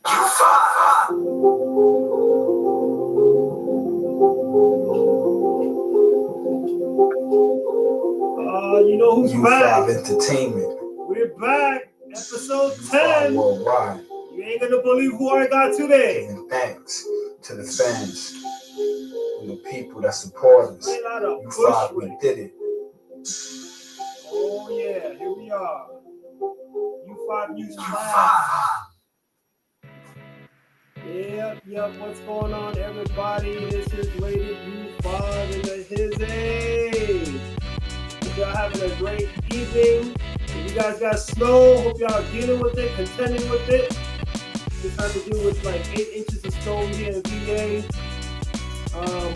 You know who's back? U5 Entertainment. We're back. Episode 10. Worldwide. You ain't gonna believe who I got today. Giving thanks to the fans and the people that support us. Straight out of U5, we Bushwick. did it. Oh yeah, here we are. U5 News Class. Yep. What's going on, everybody? This is Rated U5 in the Hizzy. Hope y'all having a great evening. If you guys got snow, hope y'all dealing with it, contending with it. Just had to deal with like 8 inches of snow here in VA.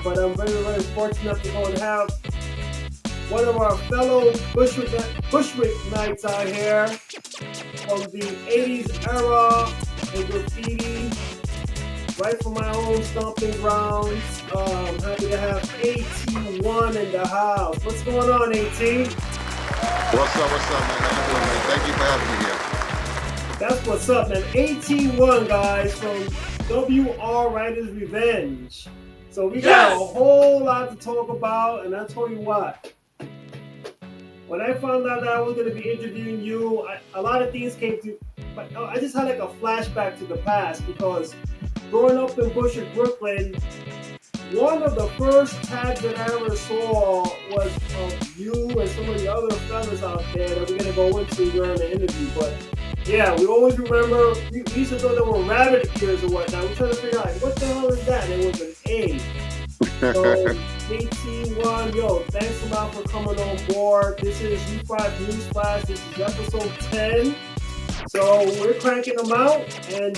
But I'm very, very fortunate to go and have one of our fellow Bushwick nights out here from the 80s era in graffiti, right from my own stomping grounds. Happy to have AT1 in the house. What's going on, AT? What's up, man? How you doing, man? Thank you for having me here. That's what's up, man. AT1, guys, from WR Writer's Revenge. So we got a whole lot to talk about, and I'll tell you what. When I found out that I was going to be interviewing you, a lot of things came to, but I just had like a flashback to the past, because growing up in Bushwick, Brooklyn, one of the first tags that I ever saw was of you and some of the other fellas out there that we're going to go into during the interview. But yeah, we always remember, we used to thought they were rabbit ears or whatnot. We're trying to figure out, like, what the hell is that? And it was an A. So, AT1, yo, thanks a lot for coming on board. This is U5 News Flash. This is episode 10. So we're cranking them out, and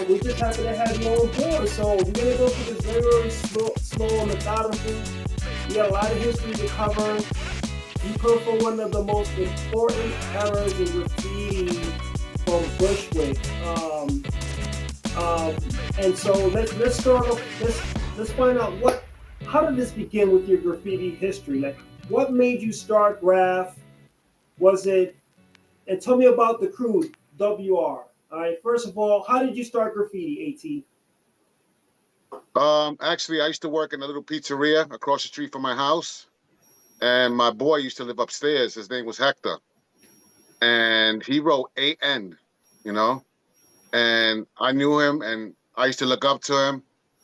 we're just happy to have you on board. So we're going to go through this very, very slow and methodical. We got a lot of history to cover. You come from one of the most important eras in graffiti from Bushwick. And so let's start off, let's find out how did this begin with your graffiti history? Like, what made you start Graff? And tell me about the crew, WR. All right, first of all, how did you start graffiti, AT? Actually, I used to work in a little pizzeria across the street from my house, and my boy used to live upstairs. His name was Hector, and he wrote AN, and I knew him, and I used to look up to him,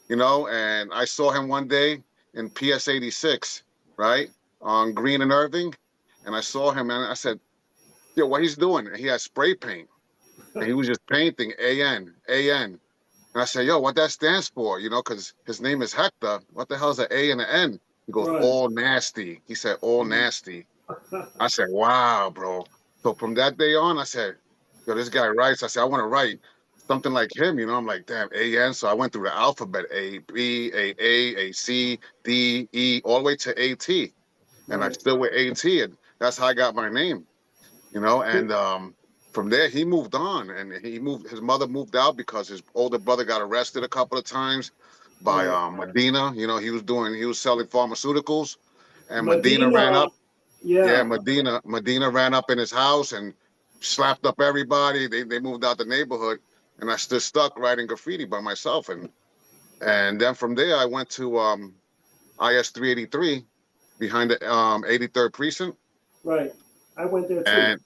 and I saw him one day in PS 86, right, on Green and Irving, and I saw him, and I said, yo, what he's doing? And he had spray paint, and he was just painting AN. And I said, yo, what that stands for, because his name is Hector. What the hell is an A and an N? He goes, right. All nasty. He said, all nasty. I said, wow, bro. So from that day on, I said, yo, this guy writes. I said, I want to write something like him, I'm like, damn, AN. So I went through the alphabet, A, B, A, C, D, E, all the way to AT. And I still with AT, and that's how I got my name, and from there he moved on, and his mother moved out because his older brother got arrested a couple of times by Medina. He was selling pharmaceuticals, and Medina ran up. Yeah, Medina ran up in his house and slapped up everybody. They moved out the neighborhood, and I stood stuck writing graffiti by myself, and then from there I went to IS 383 behind the 83rd precinct. Right, I went there too.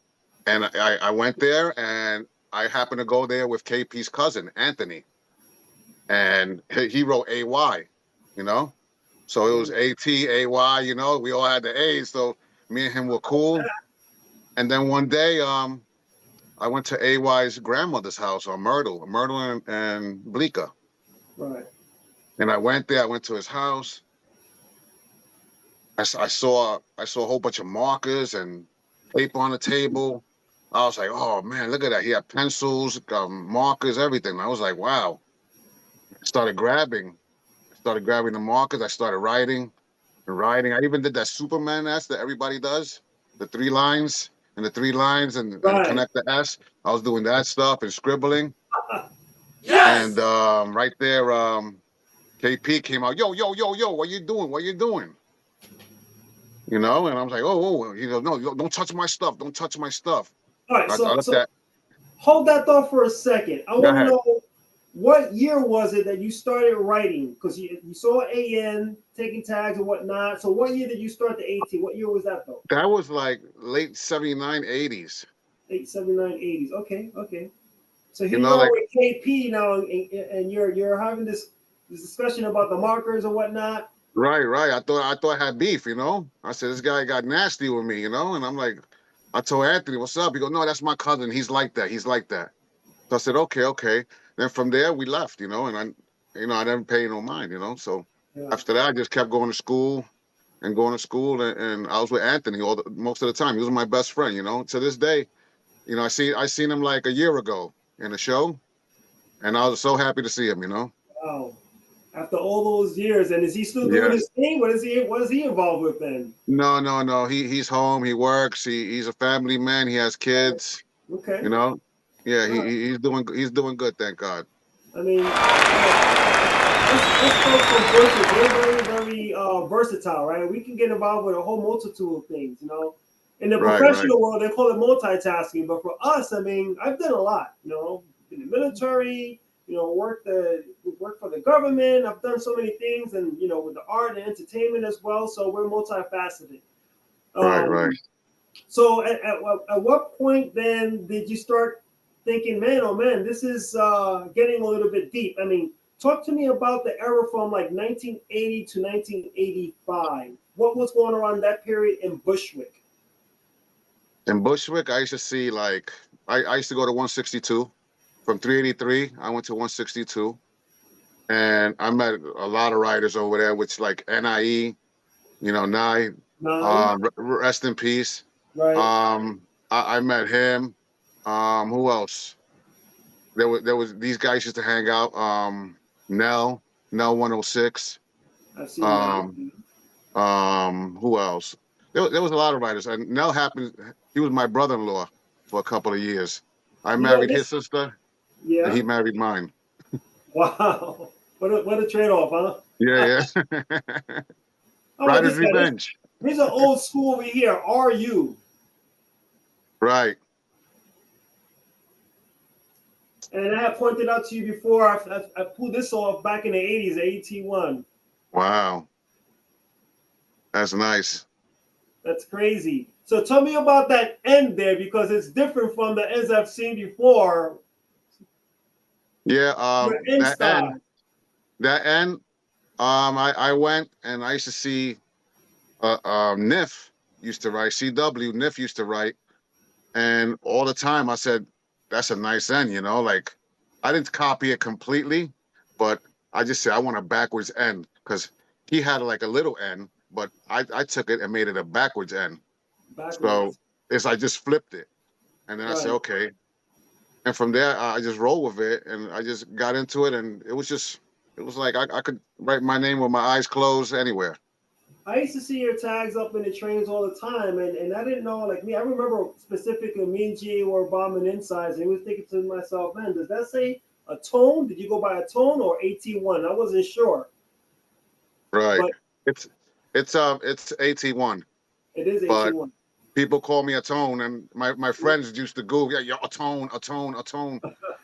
And I went there, and I happened to go there with KP's cousin, Anthony. And he wrote AY, So it was AT, AY, we all had the A's. So me and him were cool. And then one day, I went to AY's grandmother's house on Myrtle and Bleecker. Right. And I went there, I went to his house. I saw a whole bunch of markers and paper on the table. I was like, oh man, look at that. He had pencils, markers, everything. I was like, wow. I started grabbing the markers. I started writing. I even did that Superman S that everybody does, the 3 lines and connect the S. I was doing that stuff and scribbling. Yes! And right there, KP came out, yo, what you doing? And I was like, oh, he goes, no, don't touch my stuff. All right, so hold that thought for a second. I want to know what year was it that you started writing? Because you saw AN taking tags and whatnot. So what year did you start the AT? What year was that though? That was like late 79, 80s. 879, 80s. Okay, okay. So You here you know, are like with KP now, and you're having this discussion about the markers and whatnot. right. I thought I had beef, you know. I said this guy got nasty with me, you know, and I'm like, I told Anthony, "What's up?" He goes, "No, that's my cousin. He's like that. He's like that." So I said, "Okay." Then from there we left, you know, and I never paid no mind, you know. So Yeah. after that, I just kept going to school and going to school, and I was with Anthony most of the time. He was my best friend, you know. To this day, you know, I seen him like a year ago in a show, and I was so happy to see him, you know. Wow. After all those years, and is he still doing Yeah. his thing? What is he involved with then? No. He's home. He works. He's a family man. He has kids. Okay. You know. Yeah. All right. He's doing good. Thank God. I mean, us folks from Bushwick, we're very versatile, right? We can get involved with a whole multitude of things, you know. In the Right. professional world, they call it multitasking, but for us, I mean, I've done a lot, you know, in the military, you know, work for the government. I've done so many things, and you know, with the art and entertainment as well. So we're multifaceted. Right. Um, so at what point then did you start thinking, man, oh man, this is getting a little bit deep? I mean, talk to me about the era from like 1980 to 1985. What was going on in that period in Bushwick? In Bushwick, I used to see like I used to go to 162 from 383. I went to 162, and I met a lot of writers over there, which like NIE, you know, Nye, Nine, rest in peace. right? I met him. Who else? There was these guys used to hang out. Nell, Nell 106. I've seen that. Um, who else? There was a lot of writers, and Nell happened. He was my brother-in-law for a couple of years. I You know married his this? sister, and Yeah. he married mine. Wow. What a trade off, huh? Yeah. How about Writer's this guy? This revenge. here's an old school over here. Are you? Right. And I have pointed out to you before. I pulled this off back in the 80s, AT1. Wow. That's nice. That's crazy. So tell me about that end there because it's different from the ends I've seen before. Yeah. Your end That end. style. That end. I went and I used to see. Nif used to write. CW. Nif used to write. And all the time I said, that's a nice end, you know, like I didn't copy it completely, but I just said I want a backwards end because he had like a little end, but I took it and made it a backwards end. So Backwards. I just flipped it. And then I said, Right. okay. And from there, I just rolled with it and I just got into it. And it was like I could write my name with my eyes closed anywhere. I used to see your tags up in the trains all the time, and I didn't know, like me, I remember specifically me and G were bombing insides, and I was thinking to myself, man, does that say a tone? Did you go by a tone or AT1? I wasn't sure, Right. but It's it's AT1, it is but AT1. people call me a tone, and my friends used to go, yeah, a tone,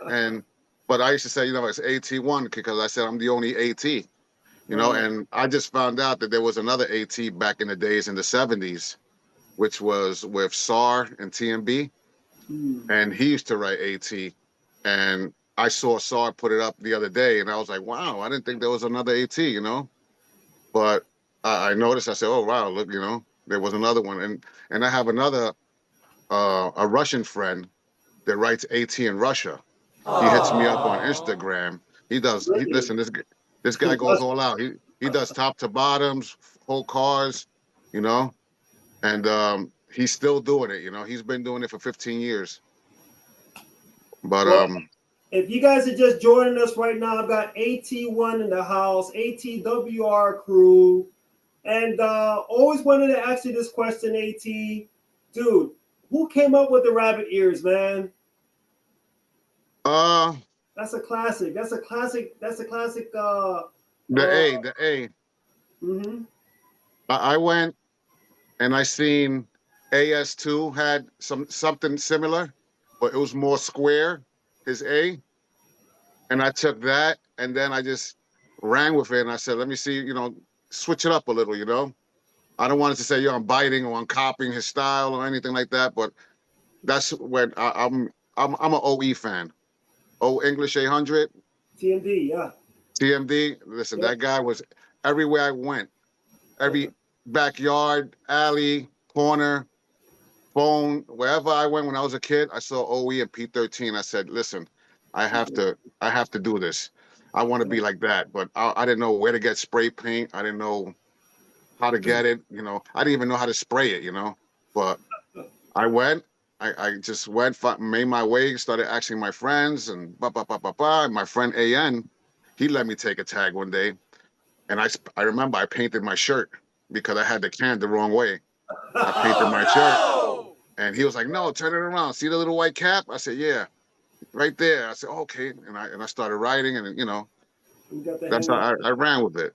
and but I used to say, you know, it's AT1 because I said I'm the only AT, you know, Right. and I just found out that there was another AT back in the days in the 70s, which was with SAR and TMB, Hmm. and he used to write AT, and I saw SAR put it up the other day, and I was like, wow, I didn't think there was another AT, you know, but I noticed, I said, oh wow, look, you know, there was another one, and I have another a Russian friend that writes AT in Russia. He hits me up on Aww. Instagram. He Really? listen, this guy goes That's all out. He does top to bottoms, whole cars, you know, and he's still doing it, you know. He's been doing it for 15 years. But well. If you guys are just joining us right now, I've got AT1 in the house, ATWR crew, and always wanted to ask you this question, AT, dude. Who came up with the rabbit ears, man? uh That's a classic. That's a classic. That's a classic. Uh. the A. Mm-hmm. I went and I seen AS2 had something similar, but it was more square, his A. And I took that, and then I just ran with it. And I said, let me see, switch it up a little. I don't want it to say, I'm biting or I'm copying his style or anything like that. But that's when I'm an OE fan. English 800. TMD, yeah. TMD. Listen, Yep. that guy was everywhere I went. Every backyard, alley, corner, phone, wherever I went when I was a kid, I saw OE and P13. I said, listen, I have to do this. I want to be like that. But I didn't know where to get spray paint. I didn't know how to get it. I didn't even know how to spray it, But I went. I just went, made my way, started asking my friends, and my friend AN, he let me take a tag one day. And I remember I painted my shirt because I had the can the wrong way. I painted my shirt, and he was like, "No, turn it around. See the little white cap?" I said, "Yeah, right there." I said, "Okay," and I started writing, and You got the that's hang how of I it. ran with it.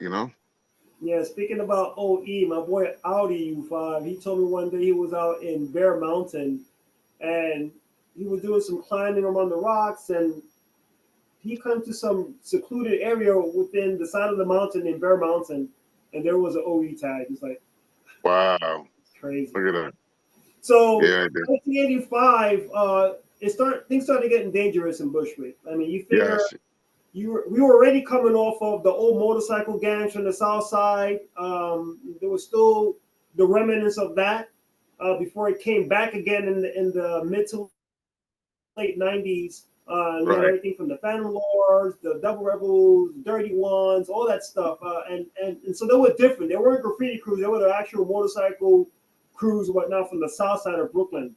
Yeah, speaking about OE, my boy Audi U5, he told me one day he was out in Bear Mountain and he was doing some climbing among the rocks and he come to some secluded area within the side of the mountain in Bear Mountain and there was an OE tag. He's like, Wow, it's crazy. look at that. So Yeah, I did. 1985, things started getting dangerous in Bushwick. I mean, you figure Yes, we were already coming off of the old motorcycle gangs from the south side. There was still the remnants of that before it came back again in the mid to late 90s. You had right. everything from the Phantom Lords, the Double Rebels, Dirty Ones, all that stuff. And so they were different. They weren't graffiti crews. They were the actual motorcycle crews, whatnot, from the south side of Brooklyn.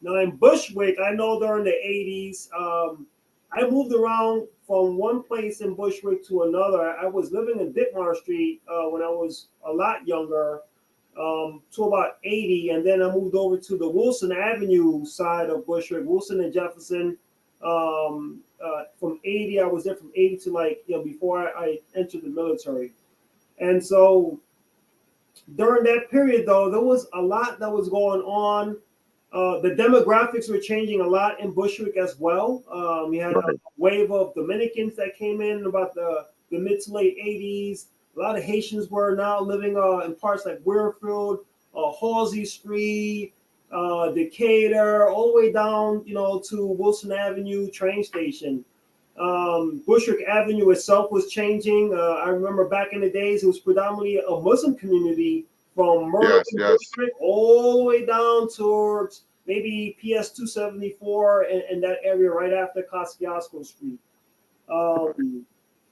Now in Bushwick, I know during the 80s, I moved around from one place in Bushwick to another. I was living in Ditmar Street when I was a lot younger, to about 80, and then I moved over to the Wilson Avenue side of Bushwick, Wilson and Jefferson. From 80, I was there from 80 to before I entered the military. And so during that period, though, there was a lot that was going on. The demographics were changing a lot in Bushwick as well. You had a Right. wave of Dominicans that came in about the mid to late 80s. A lot of Haitians were now living in parts like Weirfield, Halsey Street, Decatur, all the way down, to Wilson Avenue train station. Bushwick Avenue itself was changing. I remember back in the days, it was predominantly a Muslim community from Myrtle Yes, and yes. Bushwick all the way down towards maybe PS 274 and that area right after Kosciuszko Street. Um,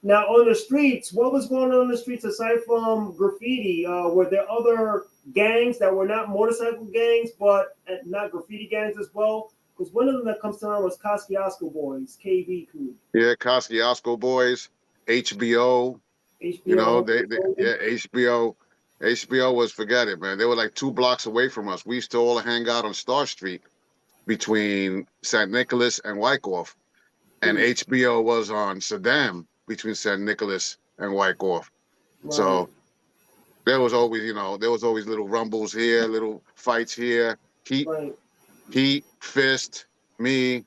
Now, on the streets, what was going on the streets aside from graffiti? Were there other gangs that were not motorcycle gangs, but not graffiti gangs as well? Because one of them that comes to mind was Kosciuszko Boys, KB crew. Yeah, Kosciuszko Boys, HBO. HBO. Yeah, HBO. HBO was, forget it, man. They were like 2 blocks away from us. We used to all hang out on Star Street between St. Nicholas and Wyckoff. And Hmm. HBO was on Saddam between St. Nicholas and Wyckoff. Right, So there was always little rumbles here, little fights here. Heat, right. heat, fist, me.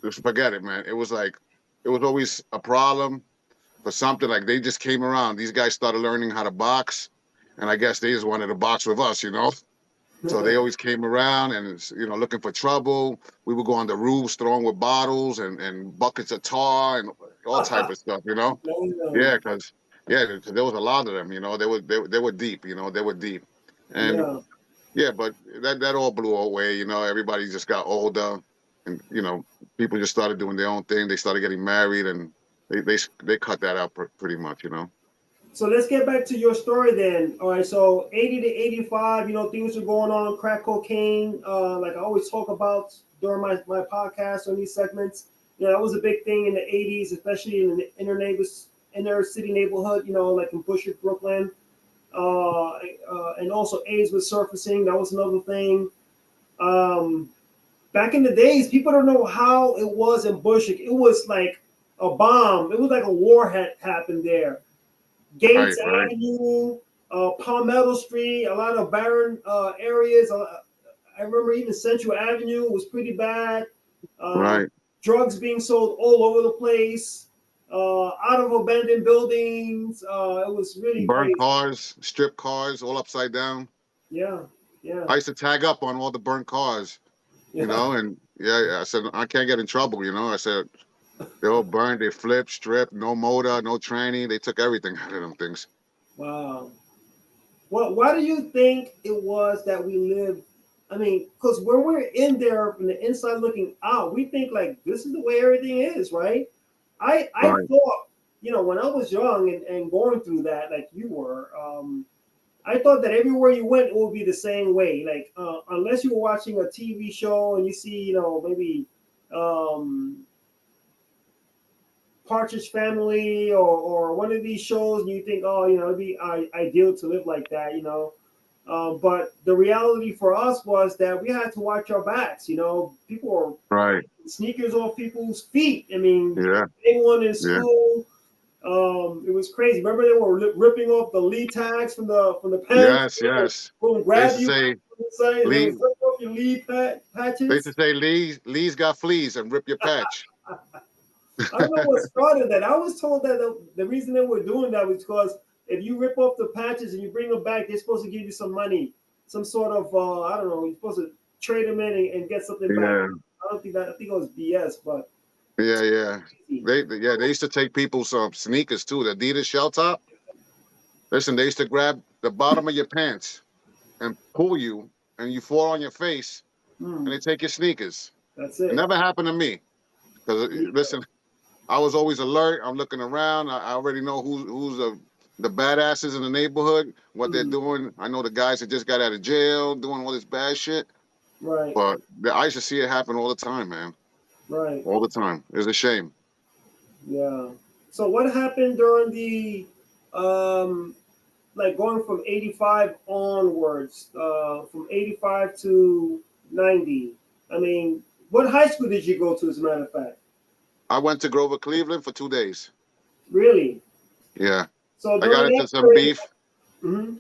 Just forget it, man. It was always a problem for something. Like they just came around. These guys started learning how to box, and I guess they just wanted to box with us. So they always came around and looking for trouble. We would go on the roofs, throwing with bottles and buckets of tar and all type of stuff. Yeah, because there was a lot of them. They were deep. They were deep, and Yeah. yeah, but that all blew away. Everybody just got older, and people just started doing their own thing. They started getting married, and they cut that out pretty much. So let's get back to your story then. All right, so 80 to 85, things are going on, crack cocaine, like I always talk about during my podcast on these segments. That was a big thing in the 80s, especially in the inner city neighborhood, like in Bushwick, Brooklyn. And also AIDS was surfacing. That was another thing. Um, Back in the days, people don't know how it was in Bushwick. It was like a bomb. It was like a war had happened there. Right, Gates right, Avenue, Palmetto Street, a lot of barren areas. I remember even Central Avenue was pretty bad. Um, right. drugs being sold all over the place, out of abandoned buildings. It was really Burnt crazy. cars, stripped cars, all upside down. Yeah, yeah, I used to tag up on all the burnt cars, you yeah. know, and yeah, I said I can't get in trouble, you know. I said they all burned, they flipped, stripped, no motor, no tranny. They took everything out of them things. Wow. Well, why do you think it was that we lived? I mean, because when we're in there from the inside looking out, we think like this is the way everything is, right? I Right. thought, when I was young and going through that, like you were, I thought that everywhere you went, it would be the same way. Like, unless you were watching a TV show and you see, maybe um, Partridge Family or one of these shows, and you think, oh, it'd be ideal to live like that, but the reality for us was that we had to watch our backs. People were Right. sneakers off people's feet. I mean, Yeah. anyone in Yeah. school, it was crazy. Remember they were ripping off the Lee tags from the pants. Yes. Yes. Boom, They used grab to you say and they Lee. was ripping off your Lee They used to patches. say Lee's got fleas and rip your patch. I don't know what started that. I was told that the reason they were doing that was because if you rip off the patches and you bring them back, they're supposed to give you some money, some sort of I don't know. You're supposed to trade them in and get something back. Yeah. I don't think that. I think it was BS, but Yeah. Yeah. crazy. They used to take people's sneakers too, the Adidas shell top. Listen, they used to grab the bottom of your pants and pull you, and you fall on your face, and Hmm, they take your sneakers. that's It it. never happened to me because Me listen, I was always alert. I'm looking around. I already know who's the badasses in the neighborhood, what they're hmm, doing. I know the guys that just got out of jail doing all this bad shit. right, But I used to see it happen all the time, man. right. All the time. It's a shame. Yeah. So what happened during the um like going from 85 onwards, from 85 to 90? I mean, what high school did you go to, as a matter of fact? I went to Grover, Cleveland for 2 days. Really? Yeah. So I got during that into some period, beef. mhm,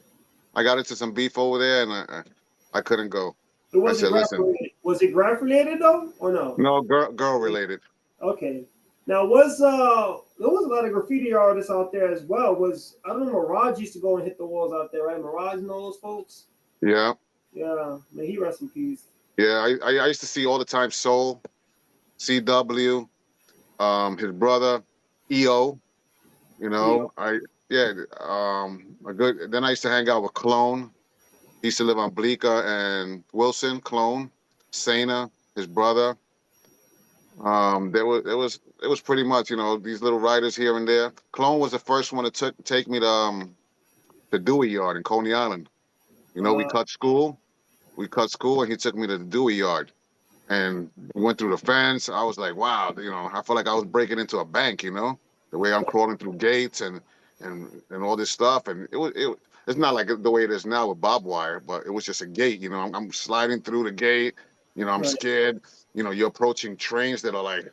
I got into some beef over there, and I couldn't go. it I wasn't said, graph listen, related. Was it graph related though, or no? no, girl related. Okay. Now there was a lot of graffiti artists out there as well. Was I don't know, Mirage used to go and hit the walls out there, right? Mirage and all those folks. Yeah. Yeah, may he rest in peace. Yeah. I used to see all the time Soul, CW, his brother, EO. You Yeah. know, yeah, a good. Then I used to hang out with Clone. He used to live on Bleecker and Wilson. Clone, Sana, his brother. It was pretty much these little writers here and there. Clone was the first one to take me to the Dewey Yard in Coney Island. We Uh, cut school. We cut school, and he took me to the Dewey Yard. And we went through the fence. I was like, wow, I felt like I was breaking into a bank, the way I'm crawling through gates and all this stuff. And it's not like the way it is now with barbed wire, but it was just a gate. I'm sliding through the gate. I'm right, scared. You're approaching trains that are like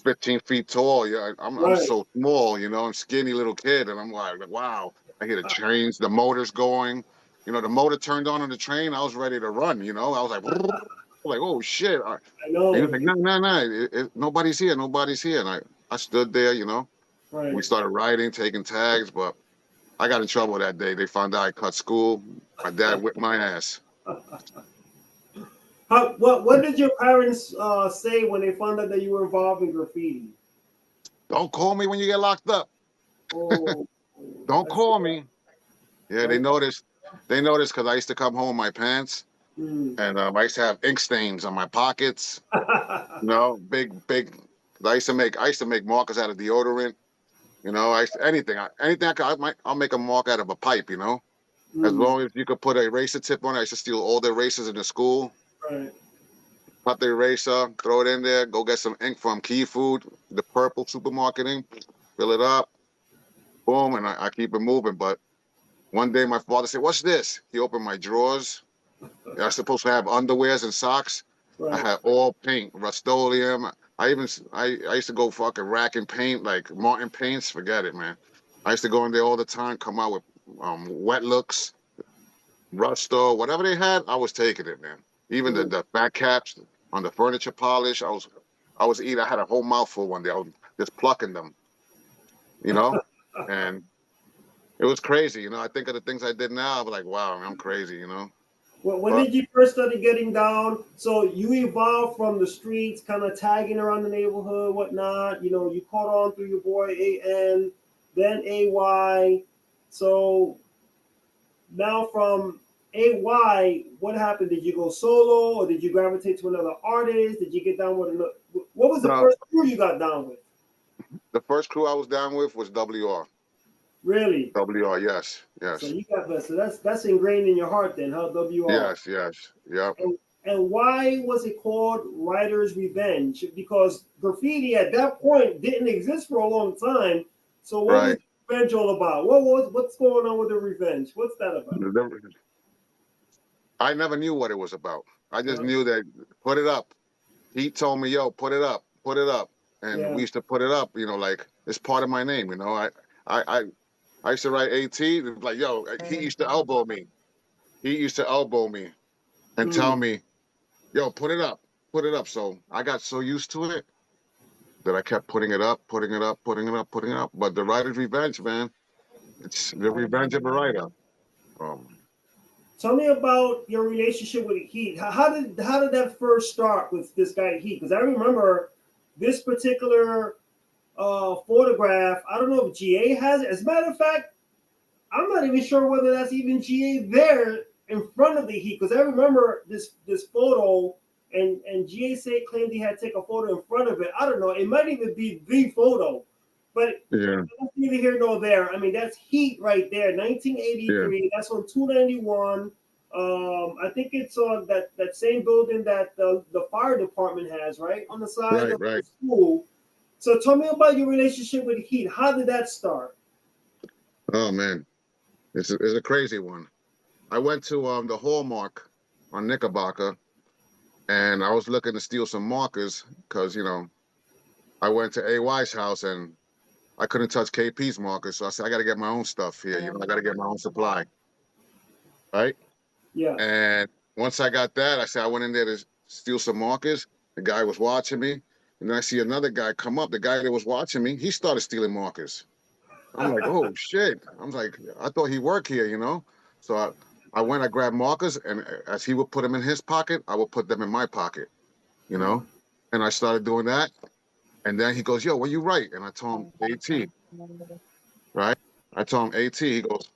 15 feet tall. Yeah, I'm right. so small. I'm skinny little kid, and I'm like, wow. I hear the trains, the motors going. The motor turned on the train. I was ready to run. I was like, oh shit. I He was know. like, no, no, no, nobody's here, nobody's here. And I stood there. We Right. started riding, taking tags, but I got in trouble that day. They found out I cut school. My dad whipped my ass. What did your parents say when they found out that you were involved in graffiti? Don't call me when you get locked up. Oh, Don't that's call me. Yeah, they don't. noticed. They noticed because I used to come home in my pants, Mm. and I used to have ink stains on my pockets. Big, big. 'Cause I used to make markers out of deodorant. Anything. I'll make a mark out of a pipe. As Mm. long as you could put a eraser tip on it. I used to steal all the erasers in the school. Right. Cut the eraser, throw it in there. Go get some ink from Key Food, the purple supermarket ink. Fill it up. Boom, and I keep it moving. But one day my father said, "What's this?" He opened my drawers. I was supposed to have underwears and socks. I Right. had all pink, Rust-Oleum. I used to go fucking racking paint like Martin paints. Forget it, man. I used to go in there all the time, come out with wet looks, Rusto, whatever they had. I was taking it, man. Even the Mm. the back caps on the furniture polish. I was eating. I had a whole mouthful one day. I was just plucking them, you know, and it was crazy. You know, I think of the things I did now. I'm like, wow, I'm crazy. You know. Well, when But did you first started getting down? So you evolved from the streets, kind of tagging around the neighborhood, whatnot. You know, you caught on through your boy AN, then AY. So now from AY, what happened? Did you go solo, or did you gravitate to another artist? Did you get down with another? What was the no, first crew you got down with? the first crew I was down with was WR. Really? WR, yes, So yes, you got that. So that's ingrained in your heart then, huh? WR. yes, yes, yep. And why was it called Writer's Revenge? Because graffiti at that point didn't exist for a long time. So what was Right. revenge all about? What's going on with the revenge? What's that about? I never knew what it was about. I just Uh, knew that put it up. He told me, yo, put it up. And yeah. we used to put it up, you know, like it's part of my name, you know. I, I, I used to write AT, like, yo, he used to elbow me. He used to elbow me and tell Mm. me, yo, put it up, put it up. So I got so used to it that I kept putting it up, putting it up, putting it up, putting it up. But the writer's revenge, man, it's the revenge of a writer. Um, Tell me about your relationship with Heat. How did that first start with this guy Heat? Because I remember this particular photograph. I don't know if GA has it. As a matter of fact, I'm not even sure whether that's even GA there in front of the Heat, because I remember this photo, and GA said claimed he had to take a photo in front of it. I don't know. It might even be the photo, but yeah, that's neither here nor there. I mean, that's Heat right there, yeah, 1983. That's on 291. I think it's on that same building that the fire department has, right on the side right, of the right. school. So tell me about your relationship with Heat. How did that start? Oh man, it's a crazy one. I went to the Hallmark on Knickerbocker, and I was looking to steal some markers because you know I went to AY's house and I couldn't touch KP's markers, so I said I got to get my own stuff here. You know, I got to get my own supply, right? Yeah. And once I got that, I said I went in there to steal some markers. The guy was watching me, and then I see another guy come up. The guy that was watching me, he started stealing markers. I'm like, oh shit. I'm like, I thought he worked here, you know? So I went, I grabbed markers, and as he would put them in his pocket, I would put them in my pocket, you know? And I started doing that. And then he goes, yo, what you write? And I told him AT, right? I told him AT. He goes,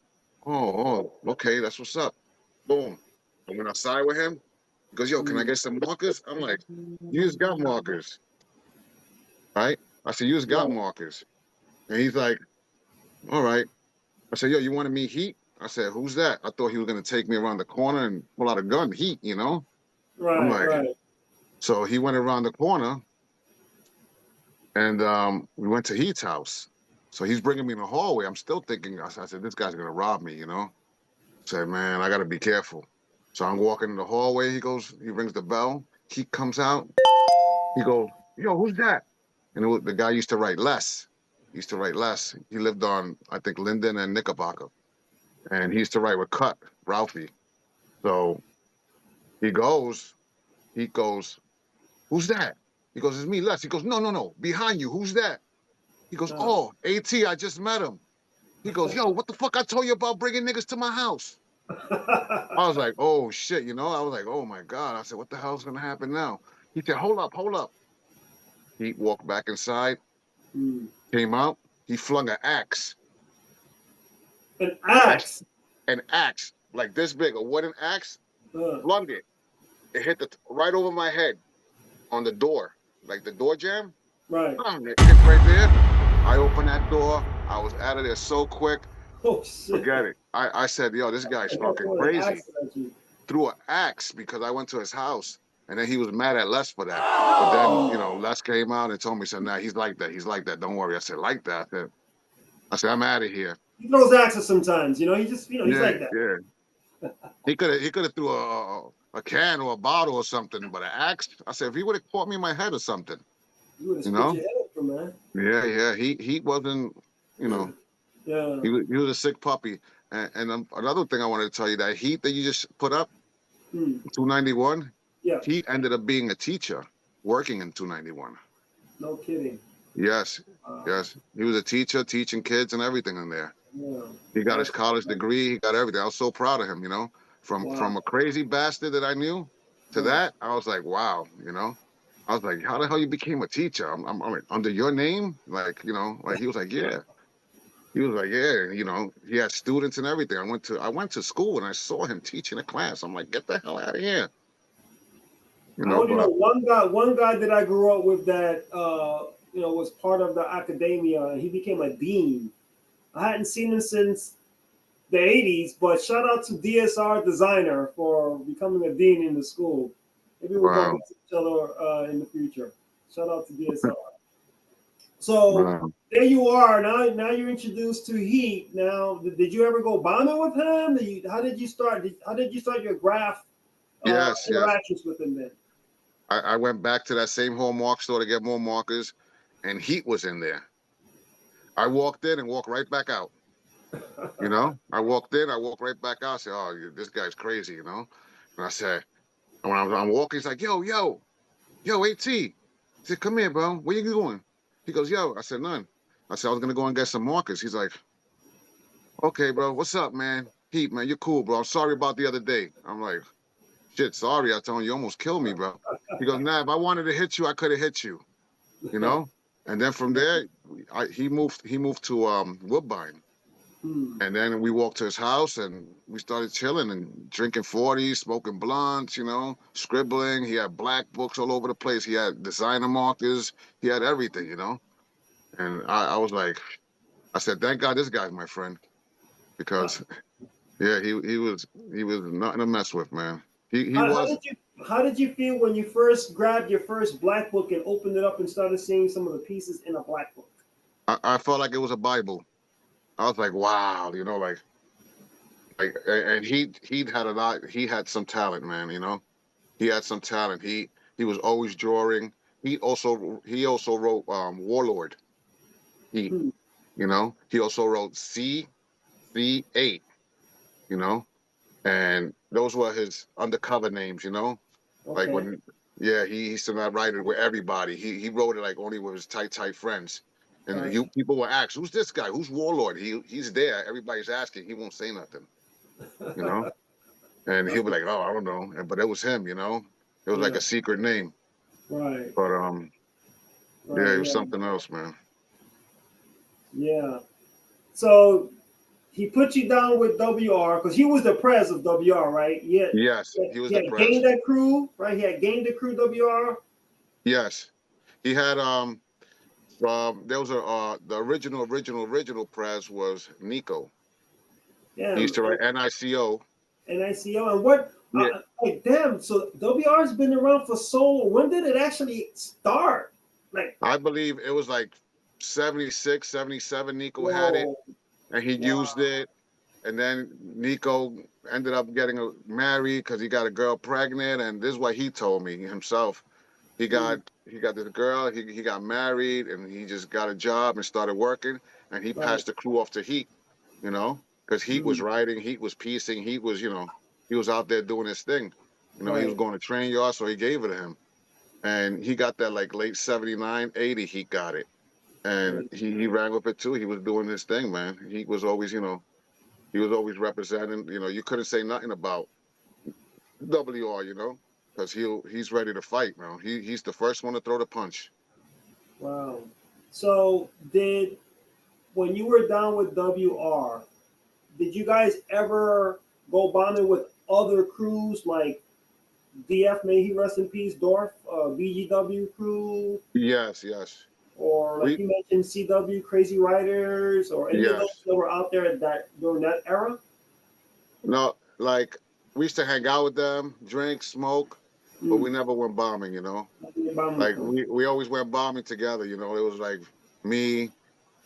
okay, that's what's up. Boom. I went outside with him. He goes, yo, can I Mm. get some markers? I'm like, you just got markers, right? I said, you just got Right. markers. And he's like, all right. I said, yo, you want to meet Heat? I said, who's that? I thought he was going to take me around the corner and pull out a gun. Heat, you know? I'm Right. like, Right. so he went around the corner and we went to Heat's house. So he's bringing me in the hallway. I'm still thinking, I said, this guy's going to rob me, you know? I said, man, I got to be careful. So I'm walking in the hallway. He rings the bell. Heat comes out. He goes, yo, who's that? And the guy used to write Les. He used to write Les. He lived on, I think, Linden and Knickerbocker. And he used to write with Cut, Ralphie. So he goes, he goes, who's that? He goes, it's me, Les. He goes, no, no, no, behind you, who's that? He goes, Uh, oh, AT, I just met him. He goes, yo, what the fuck I told you about bringing niggas to my house? I was like, oh, shit, you know? I was like, oh, my God. I said, what the hell's going to happen now? He said, hold up, hold up. He walked back inside, mm. came out. He flung an axe. An I, axe. an axe, like this big, a wooden axe, Uh, flung it. It hit right over my head on the door, like the door jam. right. It hit right there. I opened that door. I was out of there so quick. Oh shit. Forget it. I said, yo, this guy's I got fucking an crazy. axe at you. Threw an axe because I went to his house. And then he was mad at Les for that. But then, you know, Les came out and told me, said, nah, he's like that. He's like that. Don't worry. I said, like that? I said, I'm out of here. He throws axes sometimes, he just, he's Yeah, like that. yeah. He could have threw a can or a bottle or something, but an axe. I said, if he would have caught me in my head or something, You would have you split know? your head open, man. Yeah, yeah. He wasn't, you know, Yeah. he was a sick puppy. And another thing I wanted to tell you, that Heat that you just put up, Mm. 291, Yeah. he ended up being a teacher working in 291. No kidding. Yes, Wow. yes. He was a teacher, teaching kids and everything in there. Yeah. He got his That's college degree. He got everything. I was so proud of him, you know, wow. from a crazy bastard that I knew to Huh. that. I was like, wow, you know. I was like, how the hell you became a teacher? I'm like, under your name, like, you know, like he was like, yeah. He was like, yeah, you know, he had students and everything. I went to school and I saw him teaching a class. I'm like, get the hell out of here, you I know. only know But one guy that I grew up with that was part of the academia, and he became a dean. I hadn't seen him since the 80s, but shout out to DSR designer for becoming a dean in the school. Maybe we'll bump wow, into each other in the future. Shout out to DSR. So wow. there you are. Now you're introduced to Heat. Now, did you ever go bombing with him? How did you start? How did you start your graph Yes, yes. interactions with him then? I went back to that same hallmark store to get more markers, and Heat was in there. I walked in and walked right back out. You know, I walked in, I walked right back out. I said, "Oh, this guy's crazy," you know. And I said, and when I'm walking, he's like, yo, AT." I said, "Come here, bro. Where you going?" He goes, "Yo." I said, "None." I said, "I was gonna go and get some markers." He's like, "Okay, bro. What's up, man? Heat, man. You're cool, bro. I'm sorry about the other day." I'm like, "Shit, sorry." I told him, "You almost killed me, bro." He goes, "Nah, if I wanted to hit you, I could have hit you." You know. And then from there, he moved to Woodbine. Hmm. And then we walked to his house and we started chilling and drinking 40s, smoking blunts, you know, scribbling. He had black books all over the place. He had designer markers. He had everything, you know. And I was like, I said, thank God this guy's my friend because yeah, he was nothing to mess with, man. He How was. did you feel when you first grabbed your first black book and opened it up and started seeing some of the pieces in a black book? I felt like it was a Bible. I was like, wow, you know, and he had a lot. He had some talent, man. You know, he had some talent. He was always drawing. He also wrote Warlord. He Hmm. you know he also wrote C8. You know, and those were his undercover names. You know, like Okay. when yeah he used to not write it with everybody. He wrote it like only with his tight friends. And Right. people were asked, "Who's this guy? Who's Warlord?" He's there. Everybody's asking. He won't say nothing. You know. And he'll be like, "Oh, I don't know," but it was him, you know. It was like Yeah. a secret name, Right. but yeah, Right. it was Yeah. something else, man. Yeah. So he put you down with WR because he was the prez of WR, right? Yes, he was He the had press. gained that crew, right? He had gained the crew WR. Yes, he had there was the original press was Nico. He Damn. used to write NICO. NICO. And what, Yeah, like, damn. So WR's been around for so long. When did it actually start? Like, I believe it was like 76, 77. Nico had it, whoa. and he used Wow. it. And then Nico ended up getting married because he got a girl pregnant, and this is what he told me himself. Hmm. He got this girl. He got married, and he just got a job and started working. And he Right. passed the crew off to Heat, you know, because Heat was Hmm. writing, Heat was piecing, Heat was, you know, he was out there doing his thing. You know, he was Right. going to train yard, so he gave it to him. And he got that like late 79, 80. He got it, and Right. he ran with it too. He was doing his thing, man. He was always, you know, he was always representing. You know, you couldn't say nothing about WR, you know, because he's ready to fight, man. He's the first one to throw the punch. Wow. So did when you were down with WR, did you guys ever go bombing with other crews like DF, may he rest in peace, Dorf, BGW crew, Yes, yes. or like We you mentioned, CW, Crazy Riders, or any of those yes. that were out there that during that era? No, like we used to hang out with them, drink, smoke, but we Mm. never went bombing, you know. Bombing Like crew. we always went bombing together, you know. It was like me,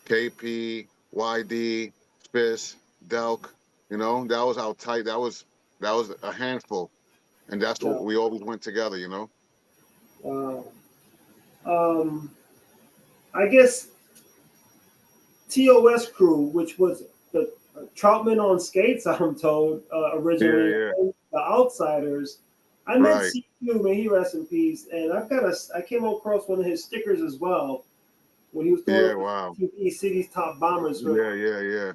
KP, YD, Spiss, Delk, you know. That was how tight that was a handful. And that's Yeah. what we always went together, you know. Wow. Um, I guess TOS crew, which was the Troutman on skates, I'm told, Yeah, originally, yeah. and the Outsiders. I met Right. too, man. He rests in peace. And I came across one of his stickers as well when he was throwing Yeah, up wow. the city's top bombers. Yeah.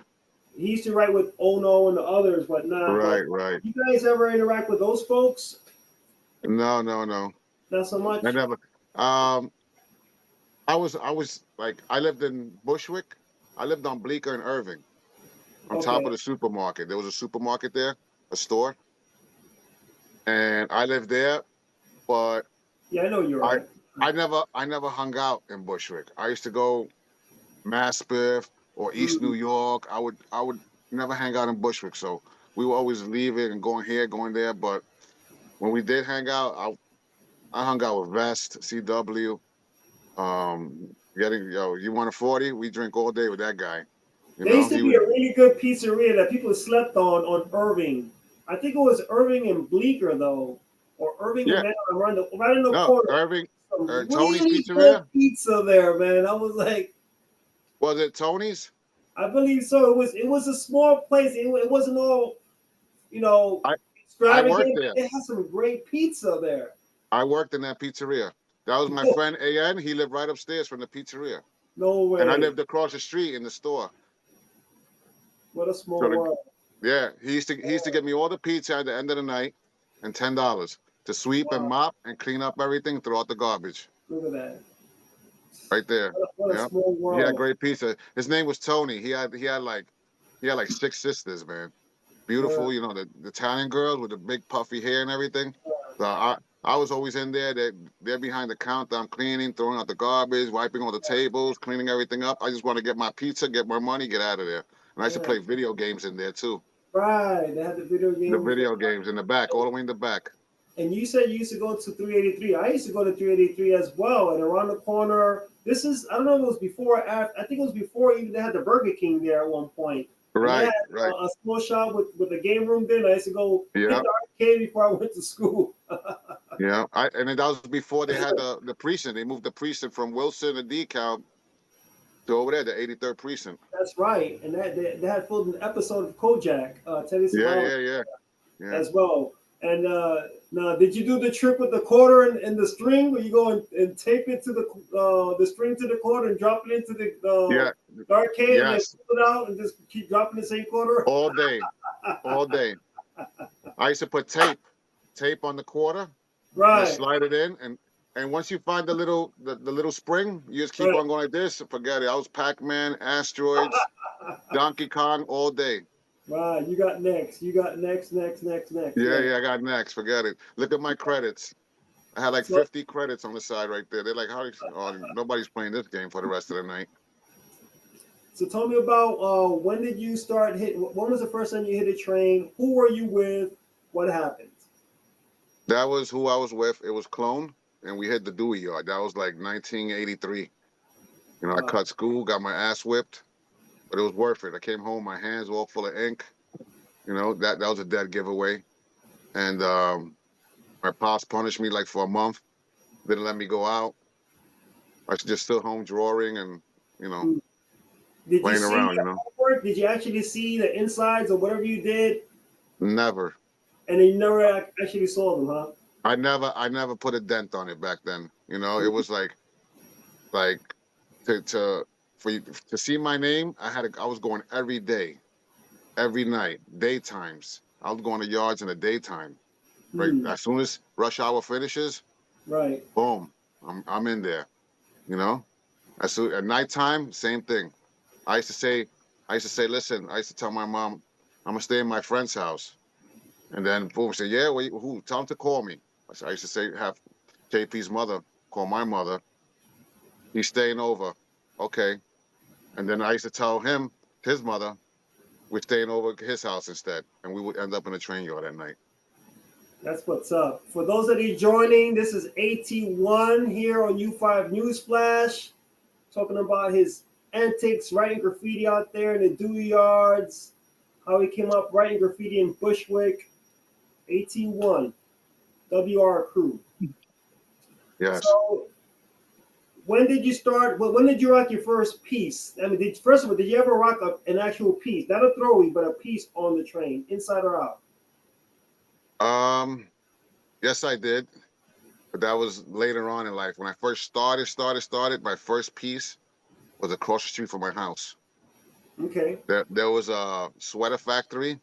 He used to write with Ono and the others, whatnot. But Right. you guys ever interact with those folks? No. Not so much. I never. Um, I was like, I lived in Bushwick. I lived on Bleecker and Irving, on top Okay. of the supermarket. There was a supermarket there, a store, and I lived there. But Yeah, I know you're I, right. I never hung out in Bushwick. I used to go Maspeth or East New York. I would never hang out in Bushwick. So we were always leaving and going here, going there. But when we did hang out, I hung out with Vest, CW. You want a 40? We drink all day with that guy. You There know, used to he be would. a really good pizzeria that people slept on Irving. I think it was Irving and Bleecker though, or Irving and Yeah, Manor, right in the no, corner. Irving, Some Tony's really good Pizzeria. pizza there, man. I was like, Was it Tony's? I believe so. It was a small place. It wasn't all you know I I worked extravagant. there. They had some great pizza there. I worked in that pizzeria. That was my friend AN. He lived right upstairs from the pizzeria, No and I way. lived across the street in the store. What a small So world. yeah, he used to get me all the pizza at the end of the night, and $10 to sweep and Wow. mop and clean up everything, throw out the garbage. Look at that. Right there. What a Yeah. small He had world. great pizza. His name was Tony. He had like six sisters, man. Uh, Beautiful, the Italian girls with the big puffy hair and everything. So I was always in there. They're behind the counter. I'm cleaning, throwing out the garbage, wiping all the tables, cleaning everything up. I just want to get my pizza, get more money, get out of there. And I used to yeah. play video games in there too. Right. They had the video The games. video games in the back, all the way in the back. And you said you used to go to 383. I used to go to 383 as well. And around the corner, I don't know if it was before or after. I think it was before even they had the Burger King there at one point. And they had Right. a small shop with a game room there. And I used to go hit Yeah. the arcade before I went to school. Yeah. And then that was before they had the precinct. They moved the precinct from Wilson and DeKalb to over there, the 83rd precinct. That's right. And they had filmed an episode of Kojak, Teddy Savalas Yeah. as well. And now, did you do the trick with the quarter and the string, where you go and tape it to the string to the quarter and drop it into Yeah. the arcade and then Yes. pull it out and just keep dropping the same quarter? All day. All day. I used to put tape on the quarter, and Right, slide it in, and once you find the little spring, you just keep right, on going like this. Forget it. I was Pac-Man, Asteroids, Donkey Kong all day. right. You got next. You got next. Yeah. Yeah, I got next. Forget it. Look at my credits. I had like So, 50 credits on the side right there. They're like, nobody's playing this game for the rest of the night. so tell me about when did you start hitting? When was the first time you hit a train? Who were you with? What happened? That was who I was with. It was Clone, and we hit the Dewey Yard. That was like 1983. I Wow. cut school, got my ass whipped, but it was worth it. I came home, my hands were all full of ink. That was a dead giveaway. And my pops punished me like for a month, didn't let me go out. I was just still home drawing and, you know, Hmm. Did you playing see around, the artwork? Did you actually see the insides or whatever you did? Never. And then you never actually saw them, huh? I never put a dent on it back then. It was like to for you to see my name, I was going every day, every night, daytimes. I was going to yards in the daytime. Right. Hmm. As soon as rush hour finishes, Right. boom, I'm in there. You know. At nighttime, same thing. I used to say, listen. I used to tell my mom, I'm gonna stay in my friend's house, and then boom, say, yeah, who? Tell him to call me. I used to say, have JP's mother call my mother. He's staying over, okay. And then I used to tell his mother, we're staying over at his house instead, and we would end up in a train yard at night. That's what's up. For those that are joining, this is AT1 here on U5 Newsflash, talking about his antics writing graffiti out there in the Dewey Yards, how he came up writing graffiti in Bushwick. AT1, WR crew. Yes. So, when did you start? When did you rock your first piece? I mean, first of all, did you ever rock an actual piece, not a throwaway, but a piece on the train, inside or out? Yes, I did. But that was later on in life. When I first started, my first piece was across the street from my house. Okay. There was a sweater factory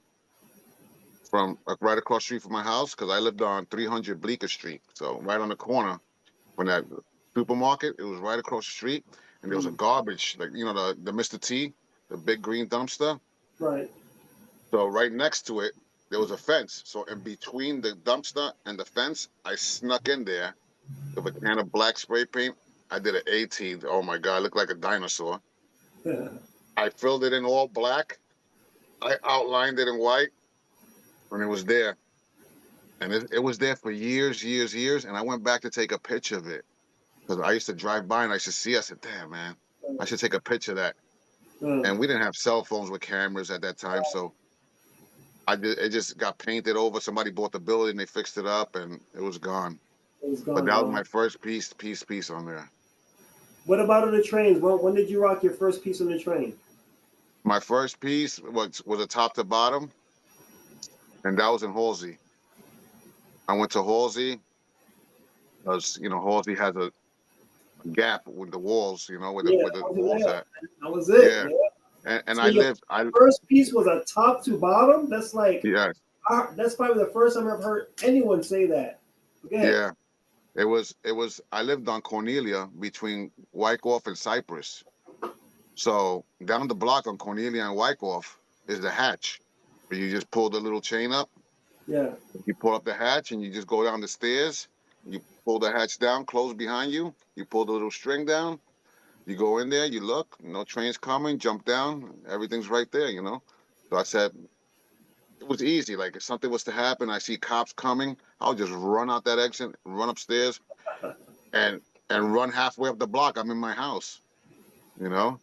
from right across the street from my house because I lived on 300 Bleecker Street. So right on the corner from that supermarket, it was right across the street. And there was a garbage, like, you know, the Mr. T, the big green dumpster. Right. So right next to it, there was a fence. So in between the dumpster and the fence, I snuck in there with a can of black spray paint. I did an 18. Oh my God, I looked like a dinosaur. I filled it in all black. I outlined it in white, and it was there. And it was there for years. And I went back to take a picture of it because I used to drive by and I should see. I said, "Damn, man, I should take a picture of that." And we didn't have cell phones with cameras at that time, so it just got painted over. Somebody bought the building, they fixed it up, and it was gone. It was But gone. that was Wow. my first piece on there. What about on the trains? When did you rock your first piece on the train? My first piece was a top to bottom, and that was in Halsey. I went to Halsey because Halsey has a gap with the walls, where the Yeah, where that the was walls it. at. That was it. Yeah, Yeah. and So I your lived. first piece was a top to bottom. That's like Yeah, that's probably the first time I've heard anyone say that. Go ahead. yeah. It was. I lived on Cornelia between Wyckoff and Cypress. So down the block on Cornelia and Wyckoff is the hatch, where you just pull the little chain up. Yeah. You pull up the hatch and you just go down the stairs. You pull the hatch down, close behind you. You pull the little string down. You go in there. You look. No train's coming. Jump down. Everything's right there. So I said it was easy. Like if something was to happen, I see cops coming. I'll just run out that exit, run upstairs, and run halfway up the block. I'm in my house. You know.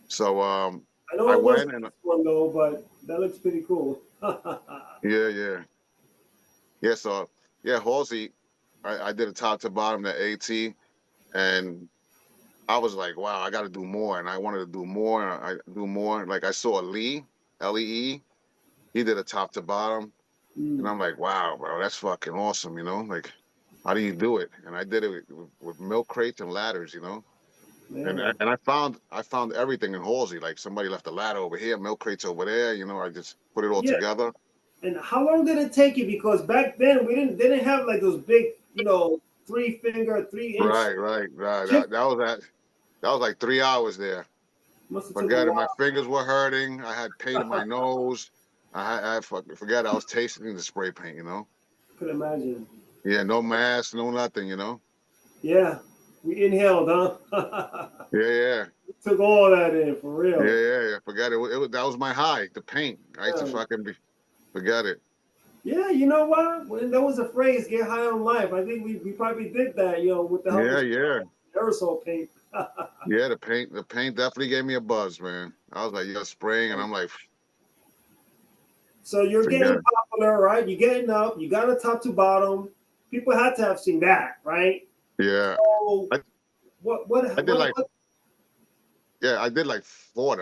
So I know I it wasn't went and this one though, but that looks pretty cool. yeah. So yeah, Halsey, I did a top to bottom the AT, and I was like, wow, I got to do more, and I wanted to do more, and I do more. Like I saw Lee, Lee, he did a top to bottom, and Mm, I'm like, wow, bro, that's fucking awesome, Like, how do you do it? And I did it with milk crates and ladders. And man. I found everything in Halsey. Like somebody left a ladder over here, milk crates over there. I just put it all Yeah. together. And how long did it take you? Because back then we didn't have like those big, 3 finger, 3 inch Right. chip. That was like 3 hours there. Must have took a Forget it. My while. fingers were hurting. I had pain in my nose. I forget. I was tasting the spray paint. Could imagine. Yeah, no mask, no nothing. Yeah. We inhaled, huh? Yeah. Took all that in for real. Yeah. Forget it. That was my high, the paint. I used to Yeah. fucking forget it. Yeah, you know what? When there was a phrase, get high on life. I think we probably did that, with the help of Yeah. aerosol paint. Yeah, the paint definitely gave me a buzz, man. I was like, spraying, and I'm like, So you're forget getting it. popular, right? You're getting up. You got a top to bottom. People had to have seen that, right? Yeah. So I, what what I did what like, what yeah, I did like for?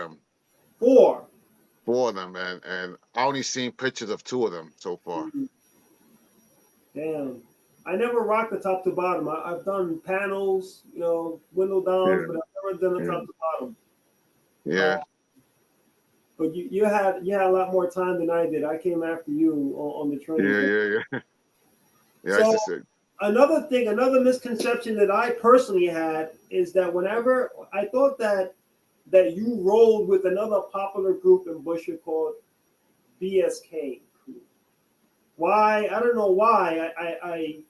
four of them, and I only seen pictures of two of them so far. Mhm. Damn. I never rocked the top to bottom. I've done panels, window downs, Yeah, but I've never done the yeah, top to bottom. Uh, yeah, but you had a lot more time than I did. I came after you on the train. yeah. Yeah, I used So to say, another misconception that I personally had is that whenever I thought that you rolled with another popular group in Bushwick called BSK. Why? I don't know why. I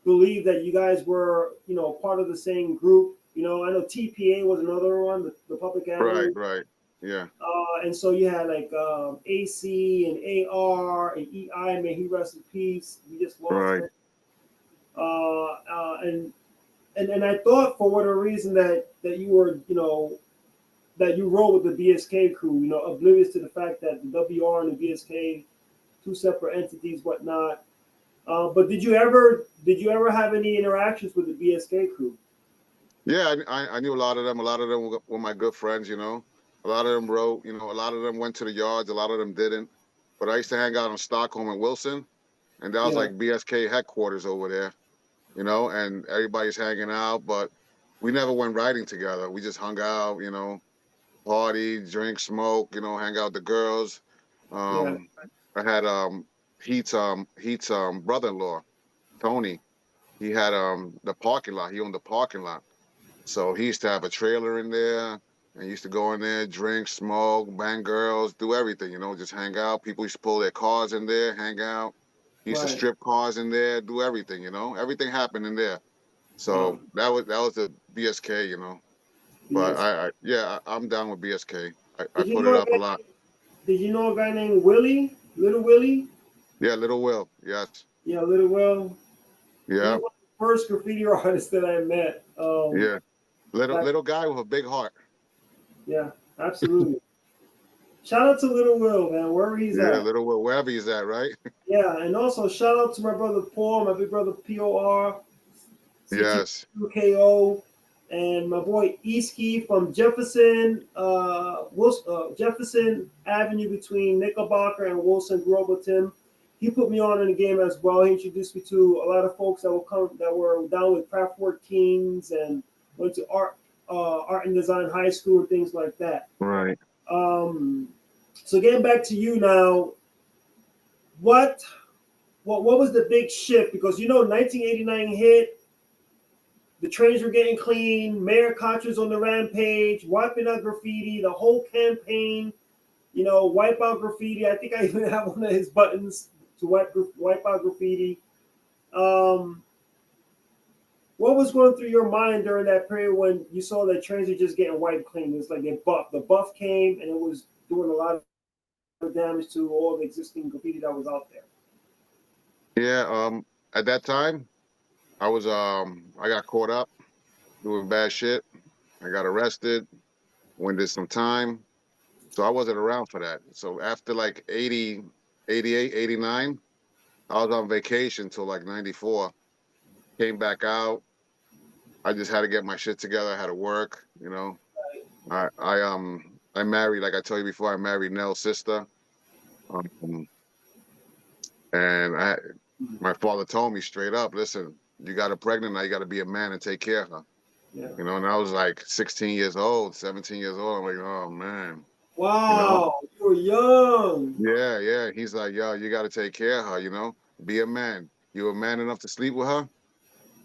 believe that you guys were, part of the same group. I know TPA was another one, the Public Avenue. right. Yeah, And so you had like AC and AR and EI, may he rest in peace. We just lost right. him. And I thought for whatever reason that you were, that you rolled with the BSK crew, oblivious to the fact that the WR and the BSK, two separate entities, whatnot. But did you ever have any interactions with the BSK crew? Yeah, I knew a lot of them. A lot of them were my good friends. A lot of them wrote. A lot of them went to the yards. A lot of them didn't. But I used to hang out in Stockholm and Wilson, and that was Yeah. like BSK headquarters over there. you know, and everybody's hanging out, but we never went riding together. We just hung out, you know, party, drink, smoke, you know, hang out with the girls. Yeah, Um, I had Heat's brother-in-law, Tony. He had the parking lot. He owned the parking lot. So he used to have a trailer in there and used to go in there, drink, smoke, bang girls, do everything, you know, just hang out. People used to pull their cars in there, hang out. He used to right. strip cars in there, do everything, you know. Everything happened in there. Wow. So that was the BSK, you know. But Yes. I'm down with BSK. I Did you put it know a up a guy? lot. Did you know a guy named Willie? Little Willie? Yeah, Little Will. Yes. Yeah, Little Will. He's Yeah. one of the first graffiti artists that I met. Yeah. Little Back, little guy with a big heart. yeah, absolutely. Shout out to Little Will, man, wherever he's Yeah, at. Little Will, wherever he's at, right? Yeah, and also shout out to my brother Paul, my big brother POR, Yes. CTKO, and my boy Easky from Jefferson, Jefferson Avenue between Knickerbocker and Wilson. Grew up with him. He put me on in the game as well. He introduced me to a lot of folks that were down with Craftwork Kings and went to art and design high school and things like that. Right. Um, so getting back to you now, what what was the big shift? Because 1989 hit, the trains were getting clean, Mayor Koch on the rampage, wiping out graffiti, the whole campaign, wipe out graffiti. I think I even have one of his buttons to wipe out graffiti. Um, what was going through your mind during that period when you saw that trains were just getting wiped clean? It was like the buff came and it was doing a lot of damage to all the existing graffiti that was out there. Yeah, at that time I got caught up doing bad shit. I got arrested, went did some time. So I wasn't around for that. So after like 80, 88, 89, I was on vacation till like 94. Came back out. I just had to get my shit together. I had to work, you know. I married, like I told you before, I married Nell's sister. Um, and my father told me straight up, listen, you got her pregnant, now you got to be a man and take care of her. Yeah. You know, and I was like 16 years old, 17 years old. I'm like, oh man, you know? Wow, you were young. Yeah, yeah. He's like, yo, you got to take care of her, you know? Be a man. You a man enough to sleep with her?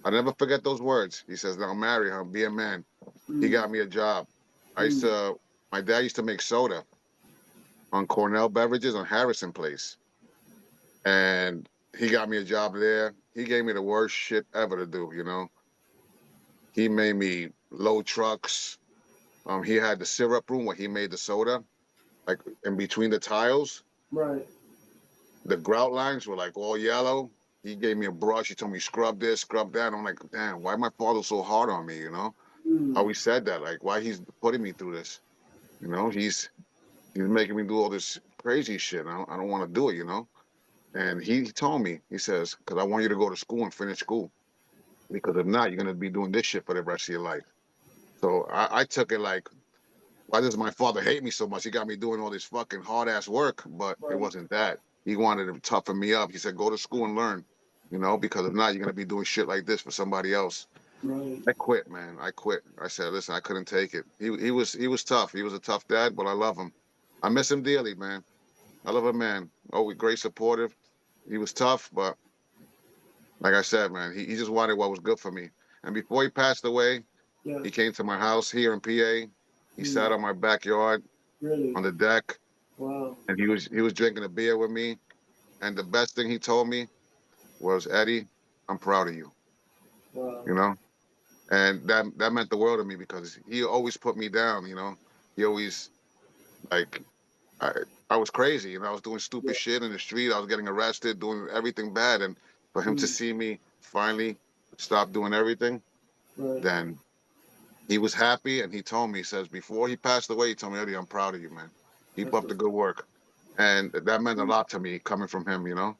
I never forget those words. He says, now marry her, be a man. He Mm, got me a job. mm, My dad used to make soda on Cornell Beverages on Harrison Place. And he got me a job there. He gave me the worst shit ever to do, you know? He made me load trucks. He had the syrup room where he made the soda, like in between the tiles. right. The grout lines were like all yellow. He gave me a brush. He told me scrub this, scrub that. I'm like, damn, why my father so hard on me? You know, Mm, how he said that, like why he's putting me through this. You know, he's making me do all this crazy shit. I don't want to do it. You know, and he told me, he says, because I want you to go to school and finish school, because if not, you're gonna be doing this shit for the rest of your life. So I took it like, why does my father hate me so much? He got me doing all this fucking hard ass work, but it right, wasn't that. He wanted to toughen me up. He said, go to school and learn, you know, because if not, you're gonna be doing shit like this for somebody else. right. I quit, man. I quit. I said, listen, I couldn't take it. He was tough. He was a tough dad, but I love him. I miss him dearly, man. I love a man. Always great supportive. He was tough, but like I said, man, he just wanted what was good for me. And before he passed away, Yeah. he came to my house here in PA. He Mm, sat on my backyard really. on the deck, Wow. and he was drinking a beer with me. And the best thing he told me was, Eddie, I'm proud of you. Wow. You know, and that meant the world to me because he always put me down. You know, he always like I I was crazy. You know, I was doing Yeah. stupid shit in the street. I was getting arrested, doing everything bad, and for him to Mm, see me finally stop doing everything, right. then he was happy. And he told me, he says, before he passed away, he told me, Eddie, I'm proud of you, man. Keep That's up what. the good work. And that meant a Mm, lot to me coming from him, you know?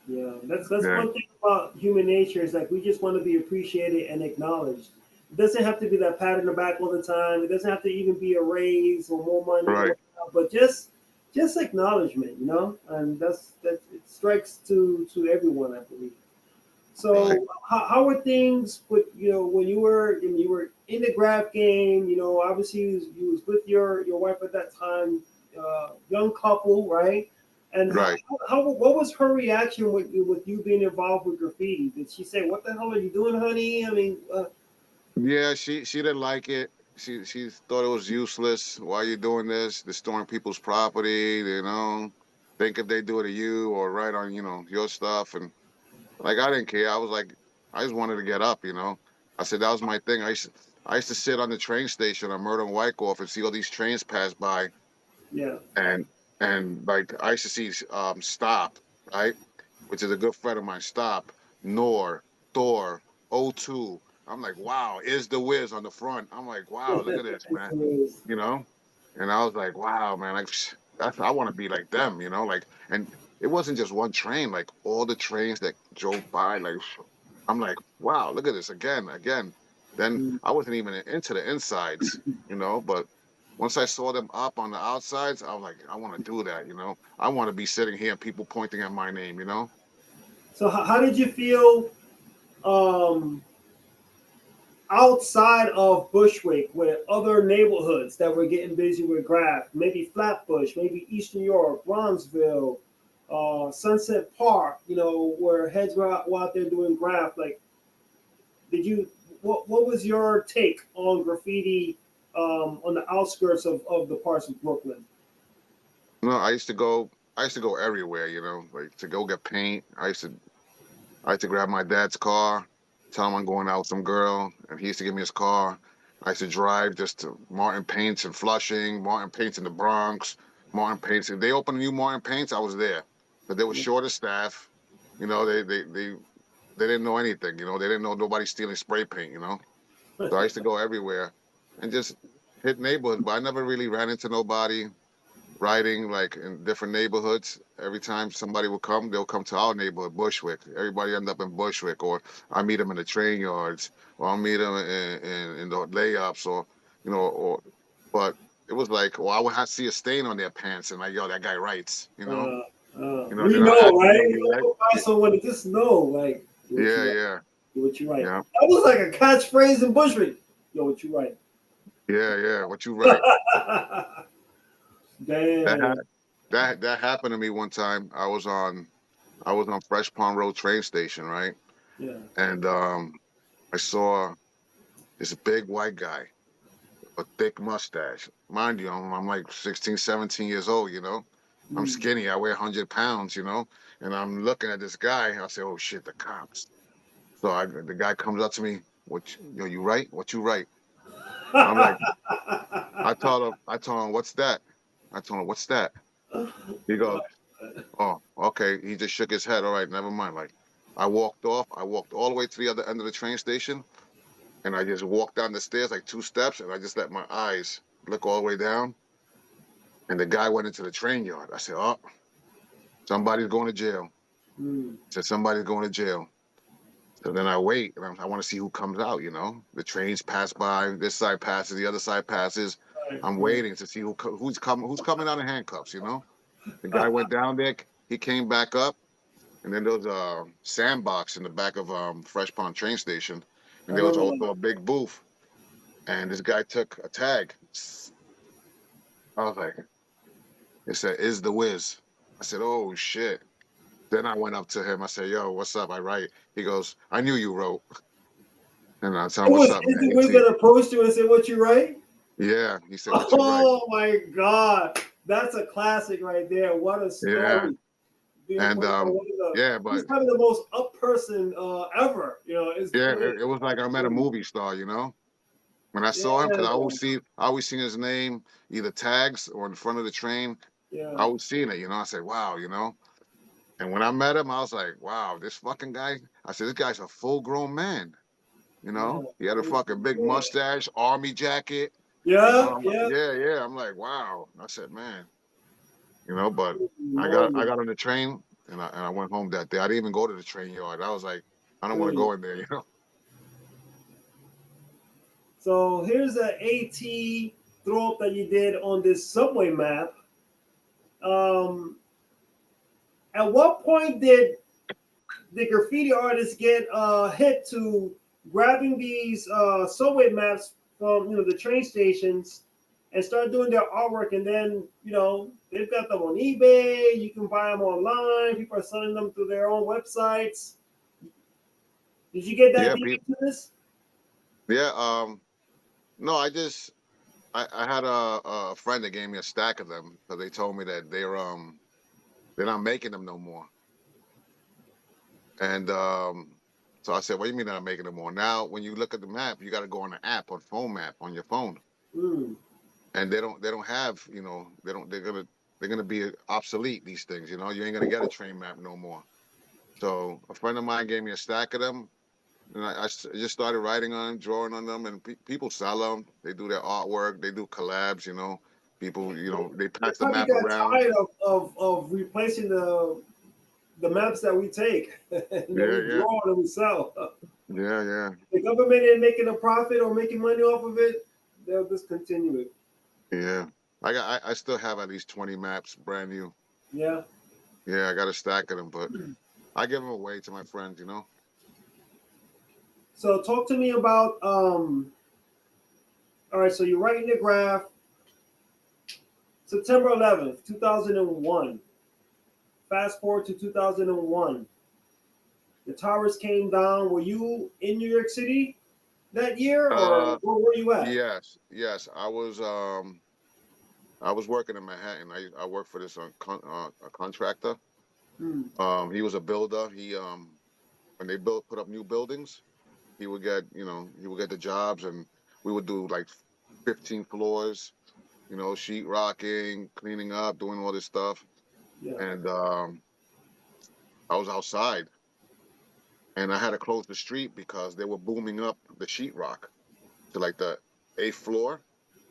yeah. That's Yeah. one thing about human nature is like we just want to be appreciated and acknowledged. It doesn't have to be that pat in the back all the time. It doesn't have to even be a raise or more money or Right. whatnot, but just acknowledgement, and that it strikes to everyone, I believe. Right. So how were things with when you were in the graph game? Obviously you was with your wife at that time, young couple, right? And Right. what was her reaction with you being involved with graffiti? Did she say, "What the hell are you doing, honey?" I mean, Yeah, she didn't like it. She thought it was useless. Why you doing this? Destroying people's property, Think if they do it to you or right on, your stuff. And like I didn't care. I was like, I just wanted to get up. I said that was my thing. I used to sit on the train station on Murder and Wyckoff and see all these trains pass by, yeah, and like I used to see Stop, right? Which is a good friend of mine, Stop, Nor, Thor, O2. I'm like, wow, is the Wiz on the front. I'm like, wow, look at this, man. You know? And I was like, wow, man, like I want to be like them. Like, and it wasn't just one train, like all the trains that drove by, like I'm like, wow, look at this again. Then I wasn't even into the insides, but once I saw them up on the outsides, I was like, I want to do that. I want to be sitting here and people pointing at my name. So how did you feel um, outside of Bushwick with other neighborhoods that were getting busy with graff? Maybe Flatbush, maybe East New York, Bronzeville, Sunset Park. Where heads were out there doing graff. Like, did you? What was your take on graffiti on the outskirts of the parts of Brooklyn? No, I used to go everywhere, like to go get paint. I used to grab my dad's car, tell him I'm going out with some girl, and he used to give me his car. I used to drive just to Martin Paints in Flushing, Martin Paints in the Bronx, Martin Paints. If they opened a new Martin Paints, I was there. But they were short of staff. They didn't know anything. They didn't know nobody stealing spray paint. So I used to go everywhere and just hit neighborhoods, but I never really ran into nobody riding like in different neighborhoods. Every time somebody would come, they'll come to our neighborhood, Bushwick. Everybody end up in Bushwick, or I meet them in the train yards, or I'll meet them in the layups, or. But it was like, well, I would have to see a stain on their pants, and like, yo, that guy writes, We then I'll know, ask them, right? yo, you You right? don't buy someone to just know, like, what Yeah, you write. yeah, What you write. yeah, That was like a catchphrase in Bushwick. Yo, what you write? yeah, yeah. What you write? That Damn. ha- that happened to me one time. I was on Fresh Pond Road train station, right? Yeah. And I saw this big white guy, a thick mustache. Mind you, I'm like 16, 17 years old. I'm Mm. skinny. I weigh 100 pounds. And I'm looking at this guy. I say, oh shit, the cops. So the guy comes up to me, you right? What you write? I'm like, I told him, what's that? I told him, what's that? He goes, oh, okay. He just shook his head. All right, never mind. Like, I walked off. I walked all the way to the other end of the train station. And I just walked down the stairs like 2 steps, and I just let my eyes look all the way down. And the guy went into the train yard. I said, "Oh, somebody's going to jail." Mm. I said, "Somebody's going to jail." So then I wait, and I want to see who comes out. The trains pass by. This side passes, the other side passes. Right, I'm right. waiting to see who's coming out in handcuffs. The guy went down there. He came back up, and then there was a sandbox in the back of Fresh Pond train station, I and there was remember also that. a big booth. And this guy took a tag. I was like, it said, "Is the Wiz." I said, "Oh shit." Then I went up to him. I said, "Yo, what's up?" I write. He goes, "I knew you wrote." And I tell It him, "What's was up, is man?" the He Wiz said, that approached you and said, "What you write?" "Yeah." He said, "What you write?" Oh my God, that's a classic right there. What a Yeah. story! Being And approached by one of the yeah, he's but probably the most up person ever. Is the yeah, Wiz. it was like I met a movie star. When I Yeah, saw him, because I always seen his name either tags or in front of the train. yeah, I always seen it. I said, "Wow." And when I met him, I was like, "Wow, this fucking guy." I said, "This guy's a full-grown man." yeah. He had a It's fucking big good. mustache, army jacket. Yeah, I'm like, yeah. yeah, yeah. I'm like, wow. I said, man, but I got I Normal. got on the train and I went home that day. I didn't even go to the train yard. I was like, I don't want to Mm. go in there. So here's an AT throw up that you did on this subway map. Um, at what point did the graffiti artists get hit to grabbing these subway maps from the train stations and start doing their artwork, and then they've got them on eBay. You can buy them online. People are selling them through their own websites. Did you get that Yeah, deep into this? yeah. No, I had a friend that gave me a stack of them because they told me that they're not making them no more. And so I said, "What do you mean they're not making them more?" Now, when you look at the map, you got to go on the app on phone map on your phone, Mm. and they don't have they're gonna be obsolete, these things. You ain't gonna get a train map no more. So a friend of mine gave me a stack of them, and I just started writing on them, drawing on them, and people sell them. They do their artwork, they do collabs. People, they They pass the probably map got around. tired of replacing the maps that we take and that Yeah, we yeah, draw and we sell. yeah, yeah, The government ain't making a profit or making money off of it. They'll discontinue it. yeah. I still have at least 20 maps, brand new. Yeah. Yeah, I got a stack of them, but I give them away to my friends. So talk to me about all right, so you're writing the graph September 11th, 2001. Fast forward to 2001. The towers came down. Were you in New York City that year, or Uh, where were you at? yes, yes. I was working in Manhattan. I worked for this a contractor. Hmm. He was a builder. When they put up new buildings, he would get the jobs, and we would do like 15 floors, sheet rocking, cleaning up, doing all this stuff. Yeah. And I was outside, and I had to close the street because they were booming up the sheetrock to like the eighth floor.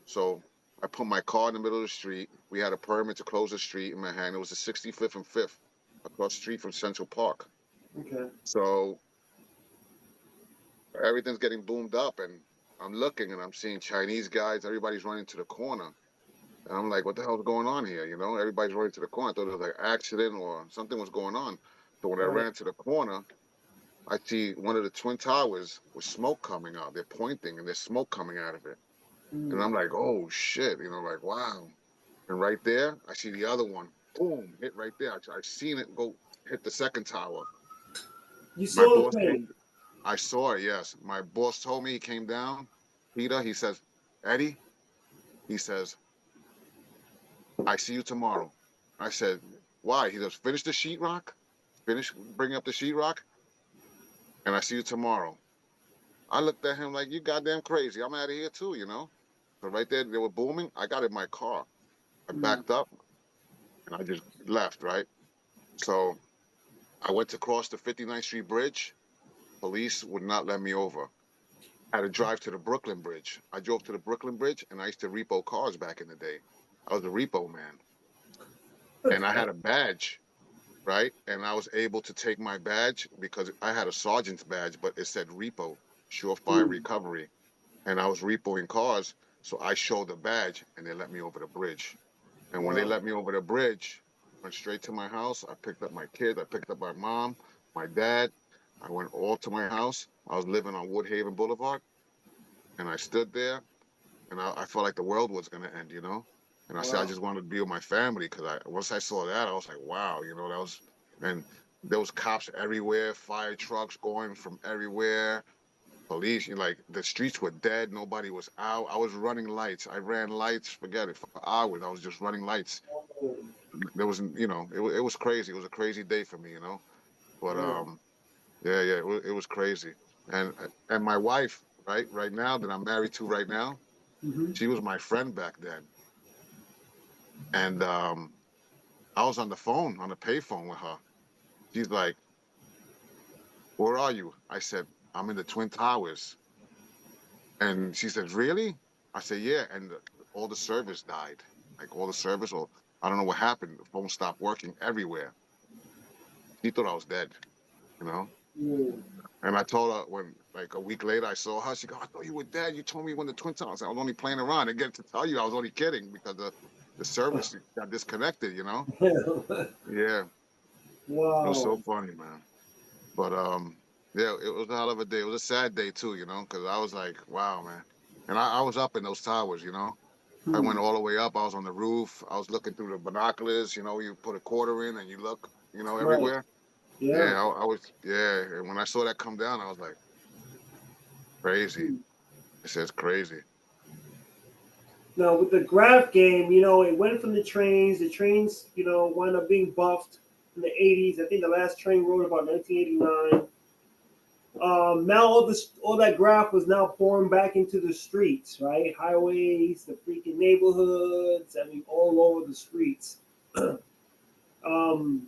So I put my car in the middle of the street. We had a permit to close the street in Manhattan. It was the 65th and 5th, across the street from Central Park. Okay. So everything's getting boomed up, and I'm looking and I'm seeing Chinese guys. Everybody's running to the corner. And I'm like, what the hell's going on here? Everybody's running to the corner. I thought it was like an accident or something was going on. So when I Right. ran to the corner, I see one of the twin towers with smoke coming out. They're pointing and there's smoke coming out of it. And Hmm. I'm like, oh shit, like, wow. And right there, I see the other one. Boom, hit right there. I seen it go hit the second tower. You My saw the boss plane. came. I saw it. Yes, my boss told me. He came down. Peter, he says, Eddie, he says, I see you tomorrow. I said, why? He goes, finish the sheetrock, finish bringing up the sheetrock, and I see you tomorrow. I looked at him like, you goddamn crazy. I'm out of here too. So right there, they were booming. I got in my car. I Hmm. backed up and I just left, right? So I went to cross the 59th Street Bridge. Police would not let me over. I had to drive to the Brooklyn Bridge. I drove to the Brooklyn Bridge, and I used to repo cars back in the day. I was a repo man, and I Okay. had a badge, right? And I was able to take my badge because I had a sergeant's badge, but it said repo, surefire Hmm. recovery, and I was repoing cars. So I showed the badge, and they let me over the bridge. And when they Wow. let me over the bridge, went straight to my house. I picked up my kids. I picked up my mom, my dad. I went all to my house. I was living on Woodhaven Boulevard, and I stood there, and I felt like the world was gonna end. And I said I Wow. just wanted to be with my family because once I saw that, I was like, wow, that was, and there was cops everywhere, fire trucks going from everywhere, police. Like the streets were dead, nobody was out. I was running lights. I ran lights, forget it, for hours. I was just running lights. Oh, There was, it was crazy. It was a crazy day for me. But yeah. yeah, yeah, it was crazy. And my wife, right now that I'm married to right now, Hmm. she was my friend back then. And I was on the phone, on the payphone with her. She's like, "Where are you?" I said, "I'm in the Twin Towers." And she said, "Really?" I said, "Yeah." And all the service died, like all the service, or I don't know what happened. The phone stopped working everywhere. She thought I was dead, you know. Hmm. And I told her when, like a week later, I saw her. She go, "I thought you were dead. You told me when the Twin Towers." I was only playing around. I get to tell you, I was only kidding because the service got disconnected. Yeah, it was so Wow. funny, man. But yeah, it was a hell of a day. It was a sad day too, you know, because I was like, wow, man. And I was up in those towers, you know. I Hmm. went all the way up. I was on the roof. I was looking through the binoculars. You know, you put a quarter in and you look, you know, Right. everywhere. Yeah. Yeah, I was. Yeah, and when I saw that come down, I was like, crazy. Hmm. It says crazy. Now with the graph game, it went from the trains. The trains, wound up being buffed in the '80s. I think the last train rode about 1989. Now all that graph was now pouring back into the streets, right? Highways, the freaking neighborhoods. I mean, all over the streets. um,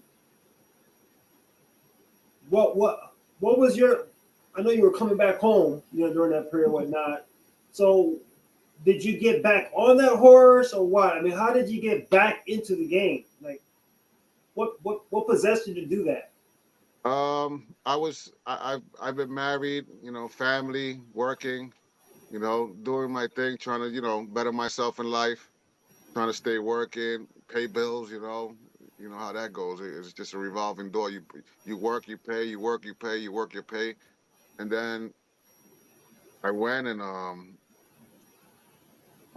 what was your? I know you were coming back home, during that period, and whatnot. So, did you get back on that horse, or what? I mean, how did you get back into the game? Like, what possessed you to do that? I've been married, you know, family, working, you know, doing my thing, trying to, you know, better myself in life, trying to stay working, pay bills, you know how that goes. It's just a revolving door. You work, you pay, you work, you pay, you work, you pay. And then I went and I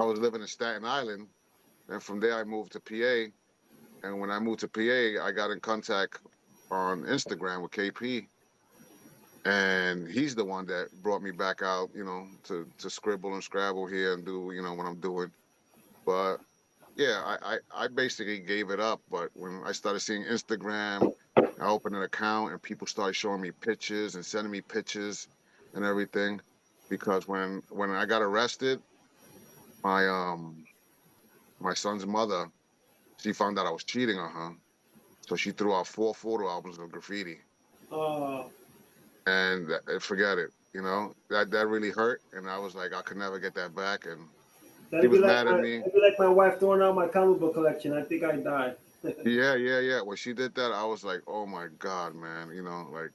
was living in Staten Island, and from there I moved to PA. And when I moved to PA, I got in contact on Instagram with KP, and he's the one that brought me back out, you know, to scribble and scrabble here and do, you know, what I'm doing. But yeah, I basically gave it up. But when I started seeing Instagram, I opened an account and people started showing me pictures and sending me pictures and everything. Because when I got arrested, my my son's mother, she found out I was cheating on her. So she threw out 4 photo albums of graffiti. Uh, And forget it. You know, that really hurt. And I was like, I could never get that back. And she that'd be was like mad at my me. that'd be like my wife throwing out my comic book collection. I think I died. Yeah, yeah, yeah. When she did that, I was like, oh my God, man. You know, like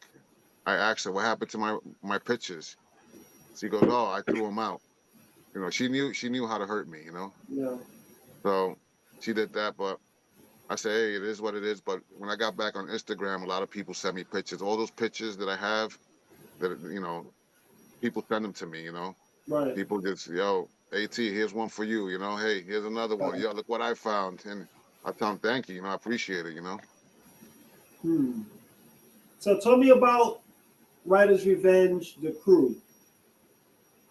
I asked her what happened to my pictures. She goes, oh, I threw them out. You know, she knew how to hurt me. You know, Yeah. so she did that. But I say, hey, it is what it is. But when I got back on Instagram, a lot of people sent me pictures. All those pictures that I have, that you know, people send them to me. You know, Right. people just, yo, At, here's one for you. You know, hey, here's another one. Yo, look what I found. And I tell them thank you. You know, I appreciate it. You know. Hmm. So tell me about Riders Revenge, the crew.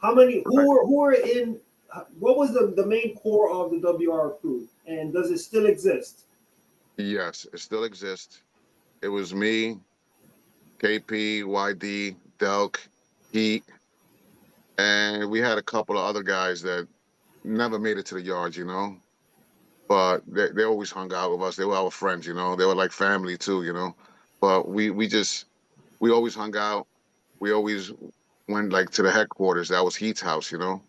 How many? Who are in? What was the main core of the WR crew, and does it still exist? Yes, it still exists. It was me, KP, YD, Delk, Heat, and we had a couple of other guys that never made it to the yards, you know. But they always hung out with us. They were our friends, you know. They were like family too, you know. But we always hung out. We always went like to the headquarters. That was Heat's house, you know.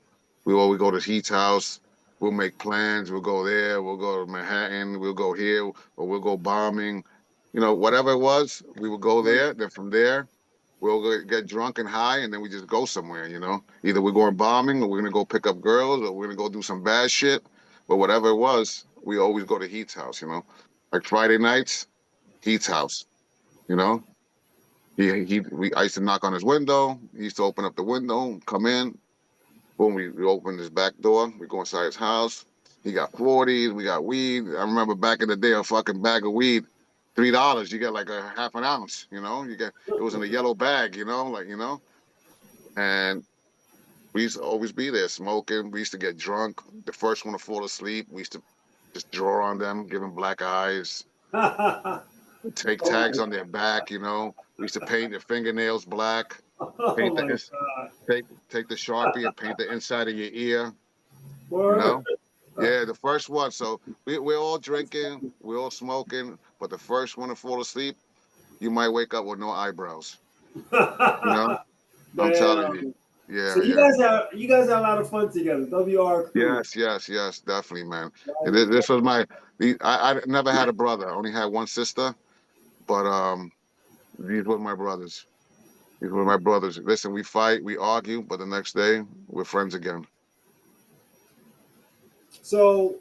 We always go to Heat's house. We'll make plans. We'll go there. We'll go to Manhattan. We'll go here, or we'll go bombing. You know, whatever it was, we would go Right. there. Then from there, we'll get drunk and high, and then we just go somewhere. You know, either we're going bombing, or we're gonna go pick up girls, or we're gonna go do some bad shit. But whatever it was, we always go to Heat's house. You know, like Friday nights, Heat's house. You know, I used to knock on his window. He used to open up the window, come in. Boom, we open his back door. We go inside his house. He got 40s. We got weed. I remember back in the day, a fucking bag of weed, $3. You get like a half an ounce. You know, it was in a yellow bag. You know, like and we used to always be there smoking. We used to get drunk. The first one to fall asleep, we used to just draw on them, give them black eyes, Oh take my tags on their back. You know, we used to paint their fingernails black, Oh paint my the God. take the Sharpie and paint the inside of your ear. You Word. know, yeah, the first one. So we're all drinking, we're all smoking, but the first one to fall asleep, you might wake up with no eyebrows. You know, I'm telling you. Damn. Yeah, So you yeah. guys have you guys have a lot of fun together. WR crew. Yes, yes, yes, definitely, man. And Riders. this was I never had a brother. I only had one sister, but these were my brothers. These were my brothers. Listen, we fight, we argue, but the next day we're friends again. So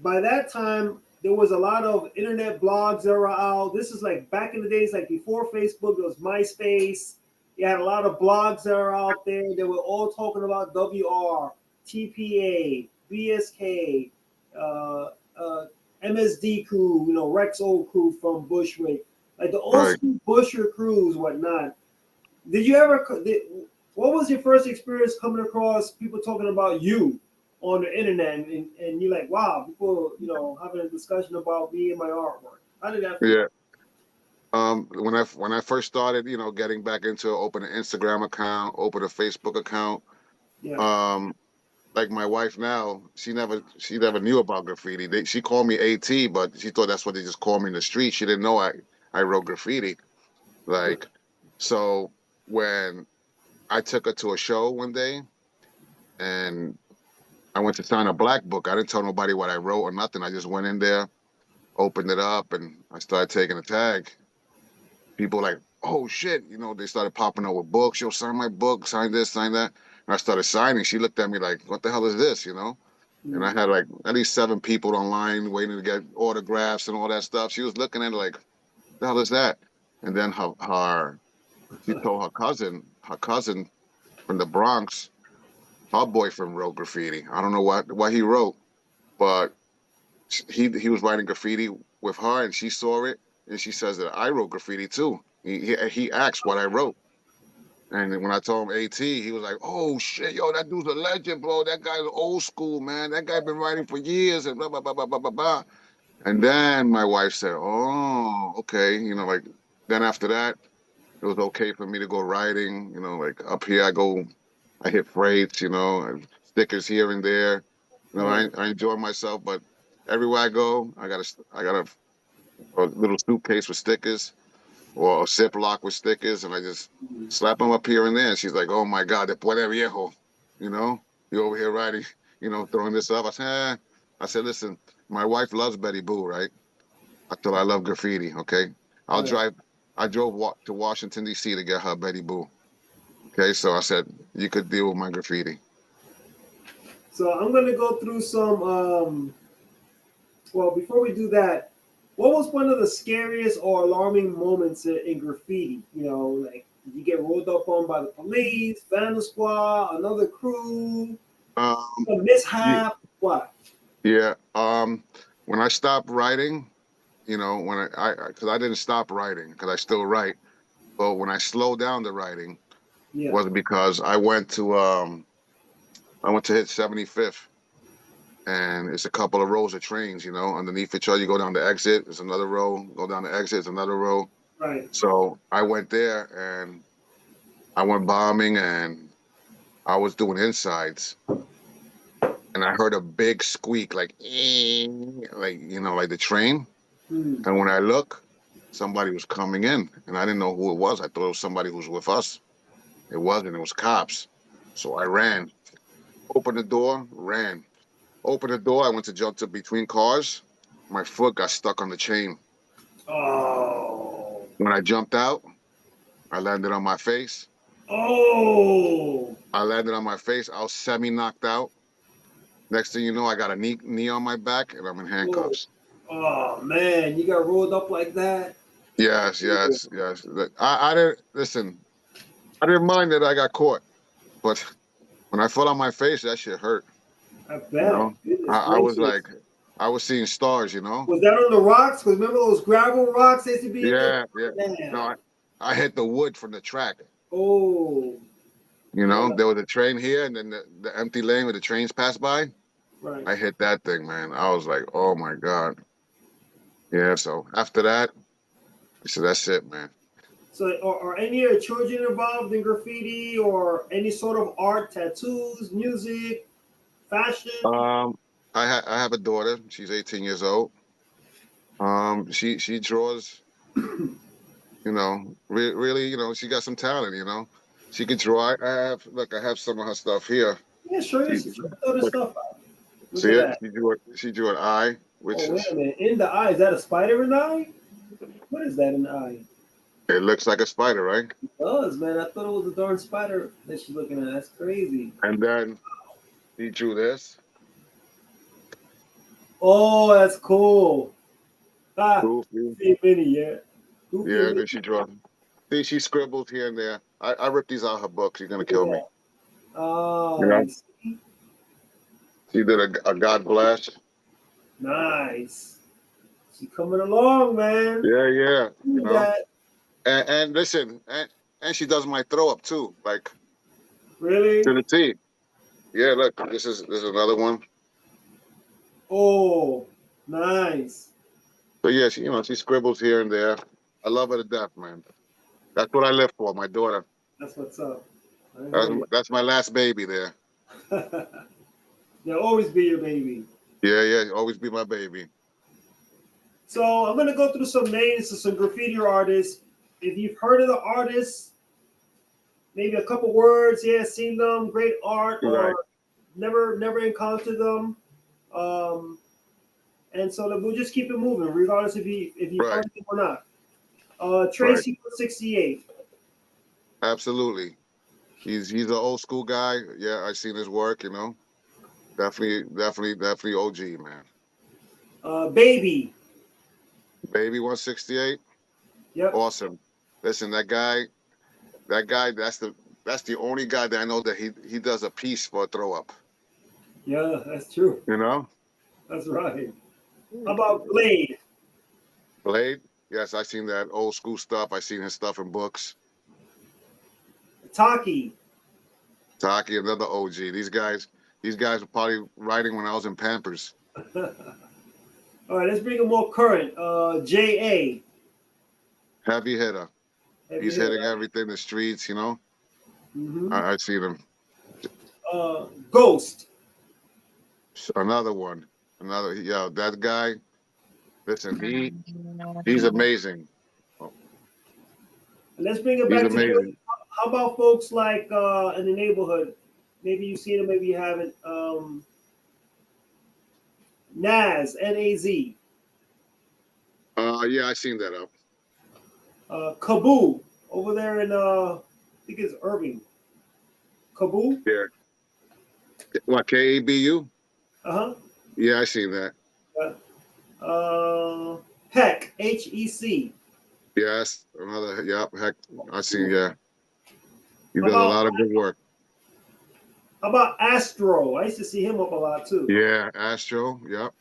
by that time, there was a lot of internet blogs that were out. This is like back in the days, like before Facebook, it was MySpace. You had a lot of blogs that are out there. They were all talking about WR, TPA, BSK, uh, uh, MSD crew, you know, Rex old crew from Bushwick, like the old Right. school Bushwick crews, whatnot. Did you ever? What was your first experience coming across people talking about you on the internet, and you're like, wow, people, you know, having a discussion about me and my artwork? How did that feel? Yeah. When I first started, you know, getting back into open an Instagram account, open a Facebook account. Yeah, Um, like my wife now, she never knew about graffiti. She called me AT, but she thought that's what they just called me in the street. She didn't know I wrote graffiti. yeah, Like, so when I took her to a show one day and I went to sign a black book, I didn't tell nobody what I wrote or nothing. I just went in there, opened it up, and I started taking a tag. People like, oh shit, you know, they started popping up with books. Yo, sign my book, sign this, sign that. And I started signing. She looked at me like, what the hell is this, you know? And I mm, had like at least 7 people online waiting to get autographs and all that stuff. She was looking at it like, the hell is that? And then she told her cousin from the Bronx, her boyfriend wrote graffiti. I don't know what he wrote, but he was writing graffiti with her, and she saw it, and she says that I wrote graffiti too. He asked what I wrote, and when I told him AT, he was like, "Oh shit, yo, that dude's a legend, bro. That guy's old school, man. That guy been writing for years and blah blah blah blah blah blah blah." And then my wife said, "Oh, okay, you know, like." Then after that, it was okay for me to go riding. You know, like up here, I hit freights. You know, and stickers here and there. You know, right. I enjoy myself, but everywhere I go, I got a little suitcase with stickers or a Ziploc with stickers, and I just Mm. slap them up here and there. And she's like, "Oh my God, de Puerto Viejo," you know, you over here riding, you know, throwing this up. I said, listen, my wife loves Betty Boo, right? I told her I love graffiti. Okay, I'll Right. drive. I drove to Washington D.C. to get her Betty Boo. Okay, so I said you could deal with my graffiti. So I'm gonna go through some. Well, before we do that, what was one of the scariest or alarming moments in graffiti? You know, like did you get rolled up on by the police, vandal squad, another crew, Um, a yeah, mishap? What? yeah. When I stopped writing, you know, when because I didn't stop writing because I still write, but when I slowed down the writing Yeah. was because I went to hit 75th, and it's a couple of rows of trains, you know, underneath each other. You go down the exit, there's another row. Go down the exit, it's another row. Right. So I went there and I went bombing, and I was doing insides, and I heard a big squeak, like, like you know, like the train. Hmm. And when I look, somebody was coming in, and I didn't know who it was. I thought it was somebody who was with us. It wasn't. It was cops. So I ran, opened the door, ran. Opened the door. I went to jump to between cars. My foot got stuck on the chain. Oh. When I jumped out, I landed on my face. Oh. I landed on my face. I was semi knocked out. Next thing you know, I got a knee on my back, and I'm in Whoa. handcuffs. Oh man, you got rolled up like that? Yes, yes, yes. I didn't listen. I didn't mind that I got caught, but when I fell on my face, that shit hurt. I You bet. know, Goodness I was gracious. like, I was seeing stars. You know. Was that on the rocks? Because remember those gravel rocks that used to be in there? Yeah, yeah. No, Damn. I hit the wood from the track. Oh. You know, Yeah. there was a train here, and then the empty lane where the trains pass by. Right. I hit that thing, man. I was like, oh my God. Yeah, so after that, I said, that's it, man. So, are any of your children involved in graffiti or any sort of art, tattoos, music, fashion? Um, I have a daughter. She's 18 years old. She draws, really, she got some talent, She could draw. I have some of her stuff here. Yeah, show She, throw the look, stuff out. Look see at it? that. She drew an eye, Oh, which wait is, a minute. In the eye. Is that a spider in the eye? What is that in the eye? it looks like a spider, right? It does, man. I thought it was a darn spider that she's looking at. That's crazy. And then he drew this. Oh, that's cool. Ah, Goofy. see Minnie, yeah. Goofy and Yeah, Minnie. then she draw. See, she scribbled here and there. I ripped these out of her book. She's gonna kill me. Yeah. You Oh, know, you see? she did a God bless. Nice. She coming along, man. Yeah, yeah. You Do know, that. and listen, and she does my throw up too, like to Really? the T. Yeah, look, this is another one. Oh, nice. So yeah, she scribbles here and there. I love her to death, man. That's what I live for, my daughter. That's what's up. I That's, hear that's my last baby there. you. They'll always be your baby. Yeah, yeah, always be my baby. So I'm gonna go through some names of some graffiti artists. If you've heard of the artists, maybe a couple words, yeah, seen them, great art, Right, or never encountered them. Um, and so we'll just keep it moving, regardless if you've right, heard of them or not. right. Tracy 68. Absolutely. He's an old school guy. Yeah, I seen his work. Definitely OG man. Baby. Baby 168. Yep. Awesome. Listen, that guy. That's the only guy that I know that he does a piece for a throw up. Yeah, that's true. You know, That's right. How about Blade? Blade. Yes, I seen that old school stuff. I seen his stuff in books. Taki. Taki, another OG. These guys were probably writing when I was in Pampers. All right, let's bring it more current. J.A. Heavy hitter. Heavy He's hitter, hitting right? everything in the streets. Mm-hmm. I seen him. Ghost. Another one. Another. Yeah, that guy. Listen, he's amazing. Oh, And let's bring it he's back to amazing. how about folks like in the neighborhood? Maybe you've seen them, maybe you haven't. Naz, N-A-Z. Yeah, I seen that up. Kaboo, over there in, I think it's Irving. Kaboo? Yeah. What, KABU? Uh-huh. Yeah, I seen that. Heck, H-E-C. Yes, another. Yep. Heck, I seen. Yeah, he How does a about, lot of good work. how about Astro? I used to see him up a lot too. Yeah, Astro. Yep.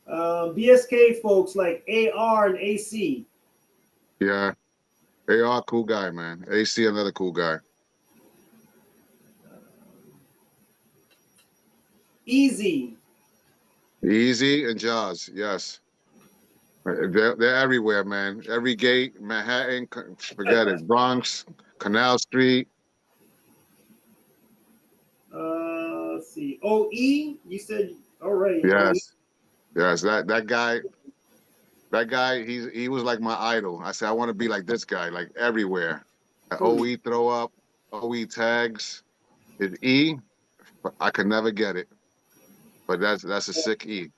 BSK folks like AR and AC. Yeah, AR cool guy, man. AC another cool guy. Easy. Easy and Jaws. Yes. They're everywhere, man. Every gate, Manhattan, forget it. Bronx, Canal Street. Let's see. OE, you said already. OE. Yes, yes. That guy, he was like my idol. I said I want to be like this guy, like everywhere. OE throw up, OE tags. His E, but I could never get it. But that's a sick E.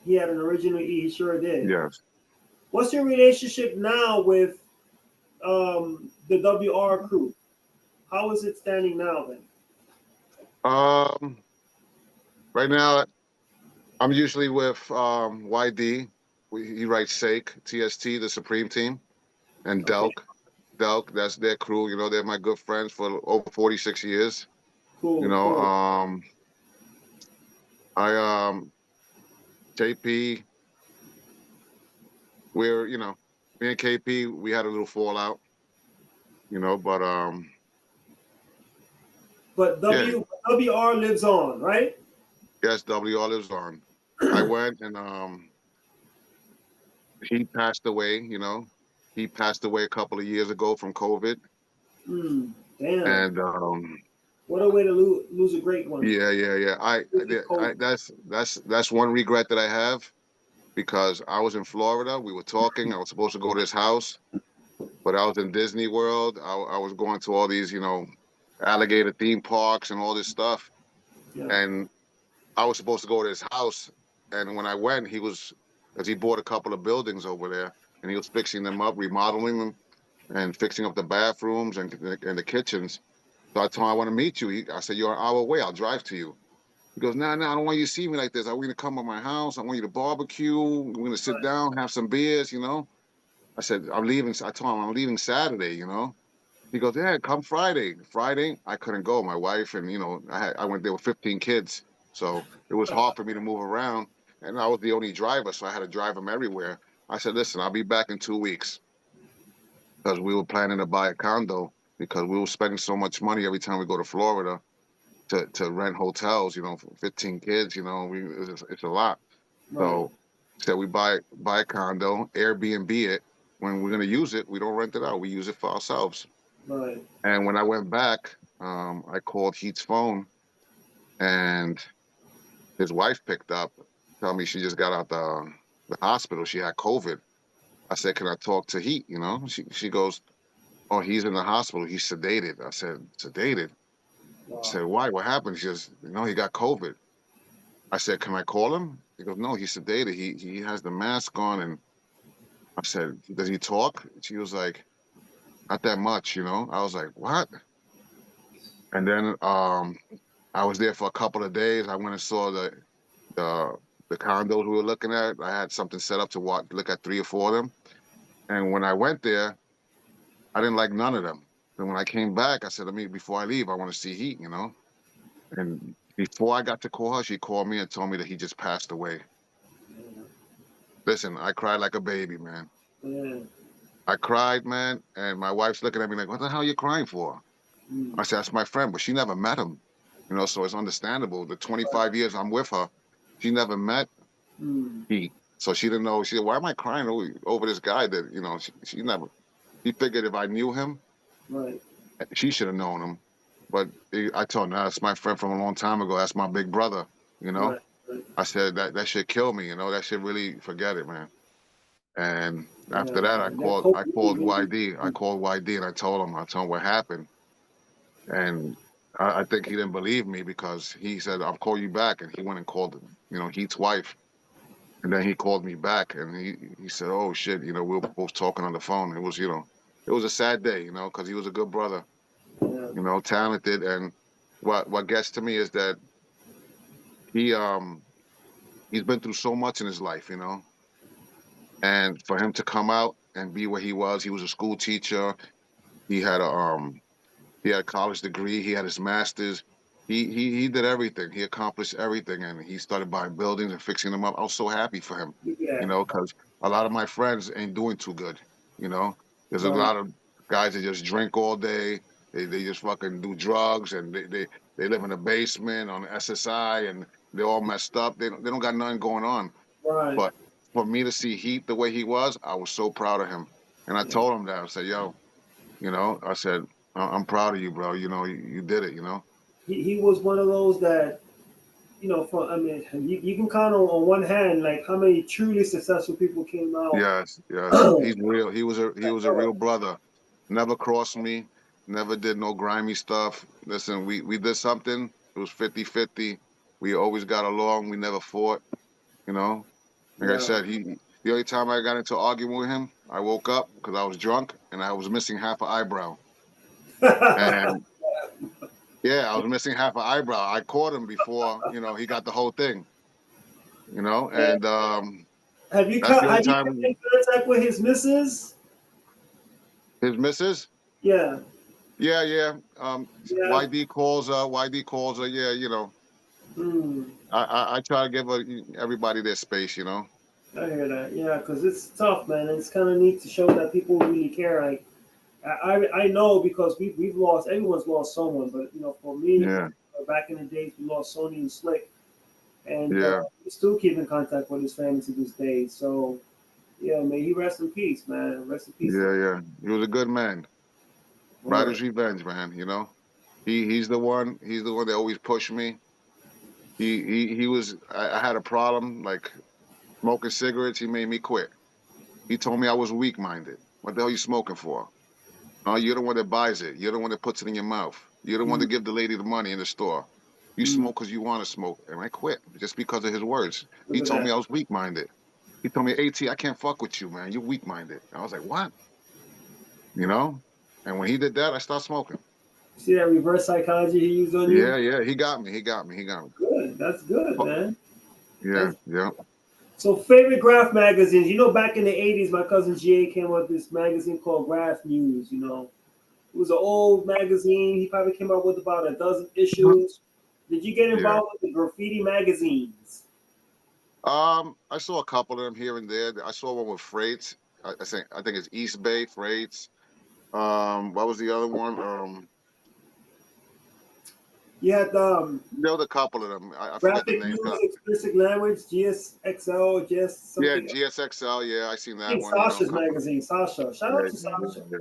He had an original E, he sure did. Yes. What's your relationship now with the WR crew? How is it standing now then? Right now I'm usually with YD. He writes Sake, TST, the Supreme Team, and Okay, Delk. Delk, that's their crew. They're my good friends for over 46 years. You cool, know, cool. I KP, me and KP, we had a little fallout, but But yeah, WR lives on, right? yes, WR lives on. I went and he passed away. He passed away a couple of years ago from COVID. Damn. And What a way to lose a great one. yeah. That's one regret that I have because I was in Florida. We were talking. I was supposed to go to his house, but I was in Disney World. I was going to all these, alligator theme parks and all this stuff. Yeah. And I was supposed to go to his house. And when I went, because he bought a couple of buildings over there, and he was fixing them up, remodeling them, and fixing up the bathrooms and the kitchens. So I told him I want to meet you. I said, you're an hour away. I'll drive to you. He goes, nah, I don't want you to see me like this. I want you to come to my house. I want you to barbecue. We're going to sit down, have some beers, you know. I said, I'm leaving. I told him I'm leaving Saturday, you know. He goes, yeah, come Friday. Friday, I couldn't go. My wife and, you know, I went there with 15 kids. So it was hard for me to move around. And I was the only driver, so I had to drive them everywhere. I said, listen, I'll be back in 2 weeks because we were planning to buy a condo because we were spending so much money every time we go to Florida to rent hotels, you know, for 15 kids, you know, it's a lot. Right. So said we buy a condo, Airbnb it. When we're gonna use it, we don't rent it out. We use it for ourselves. Right. And when I went back, I called Heat's phone, and his wife picked up, tell me she just got out the hospital. She had COVID. I said, "Can I talk to Heat?" You know, she goes, "Oh, he's in the hospital. He's sedated." I said, "Sedated?" I Wow. said, "Why? What happened?" She goes, "You know, he got COVID." I said, "Can I call him?" He goes, "No, he's sedated. He has the mask on." And I said, "Does he talk?" She was like, "Not that much, you know." I was like, "What?" And then I was there for a couple of days. I went and saw the the condos we were looking at. I had something set up to look at 3 or 4 of them. And when I went there, I didn't like none of them. And when I came back, I said, "Let me before I leave, I want to see Heat," you know. And before I got to call her, she called me and told me that he just passed away. Yeah. Listen, I cried like a baby, man. Yeah. I cried, man, and my wife's looking at me like, "What the hell are you crying for?" Mm. I said, "That's my friend," but she never met him, you know, so it's understandable. The Right. 25 years I'm with her, she never met Mm. Heat. So she didn't know. She said, "Why am I crying over this guy that, you know, she never, she figured if I knew him, Right. she should have known him." But I told her, "That's my friend from a long time ago. That's my big brother," you know. Right. Right. I said, that should kill me, you know, that should really forget it, man. And Yeah, after that, man. That cold I called really. YD. I called YD and I told him what happened. And I think he didn't believe me because he said, "I'll call you back." And he went and called, you know, Heat's wife. And then he called me back and he said, "Oh shit, you know, we were both talking on the phone." It was, you know, it was a sad day, you know, because he was a good brother, Yeah. you know, talented. And what gets to me is that he he's been through so much in his life, you know. And for him to come out and be where he was a school teacher. He had a he had a college degree. He had his master's. He did everything. He accomplished everything, and he started buying buildings and fixing them up. I was so happy for him, you Yeah. know, because a lot of my friends ain't doing too good. You know, there's a Right. lot of guys that just drink all day. They just fucking do drugs, and they live in a basement on SSI, and they're all messed up. They don't got nothing going on. Right. But for me to see Heat the way he was, I was so proud of him. And I Yeah. told him that. I said, "Yo, you know," I said, I'm proud of you, bro. You know, you did it, you know? He was one of those that, for I mean, you can count on one hand like how many truly successful people came out. Yes, yes. He's real. He Like, was a real brother. Never crossed me, never did no grimy stuff. Listen, we did something. It was 50-50. We always got along. We never fought, you know? Like I yeah. said, the only time I got into arguing with him, I woke up because I was drunk and I was missing half an eyebrow. And yeah, I was missing half an eyebrow. I caught him before, you know, he got the whole thing, you know, Yeah. and that's the only Have you kept time in contact with his missus? his missus. Yeah. Yeah, yeah. Yeah. YD calls her. Yeah, you know. Hmm. I try to give everybody their space. You know. I hear that. Yeah, because it's tough, man. It's kind of neat to show that people really care. Like I know because we've lost everyone's lost someone, but for me in Yeah, particular, back in the days we lost Sony and Slick, and yeah, we still keep in contact with his family to this day. So yeah, may he rest in peace, man. Rest in peace. yeah, yeah. He was a good man. Word. Rider's revenge, man. You know. He's the one. He's the one that always pushed me. He was. I had a problem like smoking cigarettes. He made me quit. He told me I was weak minded. What the hell you smoking for? Oh, you're the one that buys it. You're the one that puts it in your mouth. You're the one Mm, that give the lady the money in the store. You mm. smoke because you want to smoke. And I quit just because of his words. Look He at told me that. I was weak minded. He told me, AT, I can't fuck with you, man. You're weak minded. I was like, what? You know? And when he did that, I started smoking. See that reverse psychology he used on you? Yeah, yeah. He got me. He got me. He got me. good. That's good, man. Yeah, That's, yeah. so favorite graph magazines. You know, back in the '80s, my cousin GA came out with this magazine called Graph News. You know, it was an old magazine. He probably came out with about a dozen issues. Did you get Yeah. involved with the graffiti magazines? I saw a couple of them here and there. I saw one with freights. I think it's East Bay Freights. What was the other one? You had There was a couple of them. I forget the graphic names. news, explicit language, GSXL, just Yeah, something. GSXL. Yeah, I seen I that think one. You know, a Sasha's couple. magazine. Sasha. Shout out Yeah, to Sasha. yeah.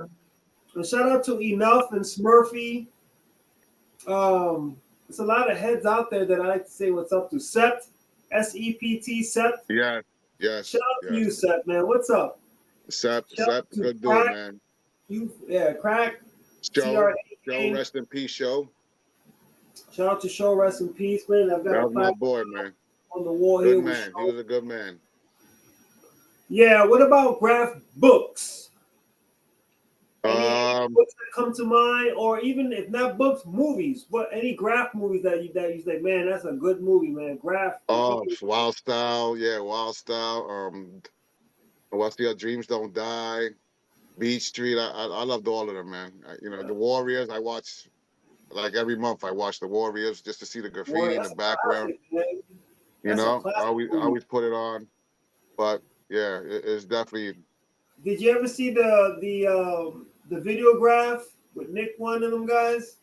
And shout out to Enough and Smurfy. There's a lot of heads out there that I like to say what's up to. Sept, SEPT, Sept. Yes, Shout yes, out to you, yes. Sept, man. What's up? Shout Sep, out to good dude, Crack. man. Crack. Show, show, CRAK. rest in peace, show. Shout out to Show Rest in Peace, man. I've got That a was my plaque boy, man. on the wall Good here with man. He Show. was a good man. Yeah, what about graph books? Any Um, books that come to mind, or even if not books, movies? What any graph movies that you say, man, that's a good movie, man. Graph. oh, Wild Style, yeah, Wild Style. What's the other? Dreams Don't Die. Beach Street. I loved all of them, man. The Warriors. I watch like every month. I watch the Warriors just to see the Boy, graffiti in the that's a background. classic, man. That's a I classic I movie. always put it on. But yeah, it's definitely Did you ever see the videograph with Nick one of them guys?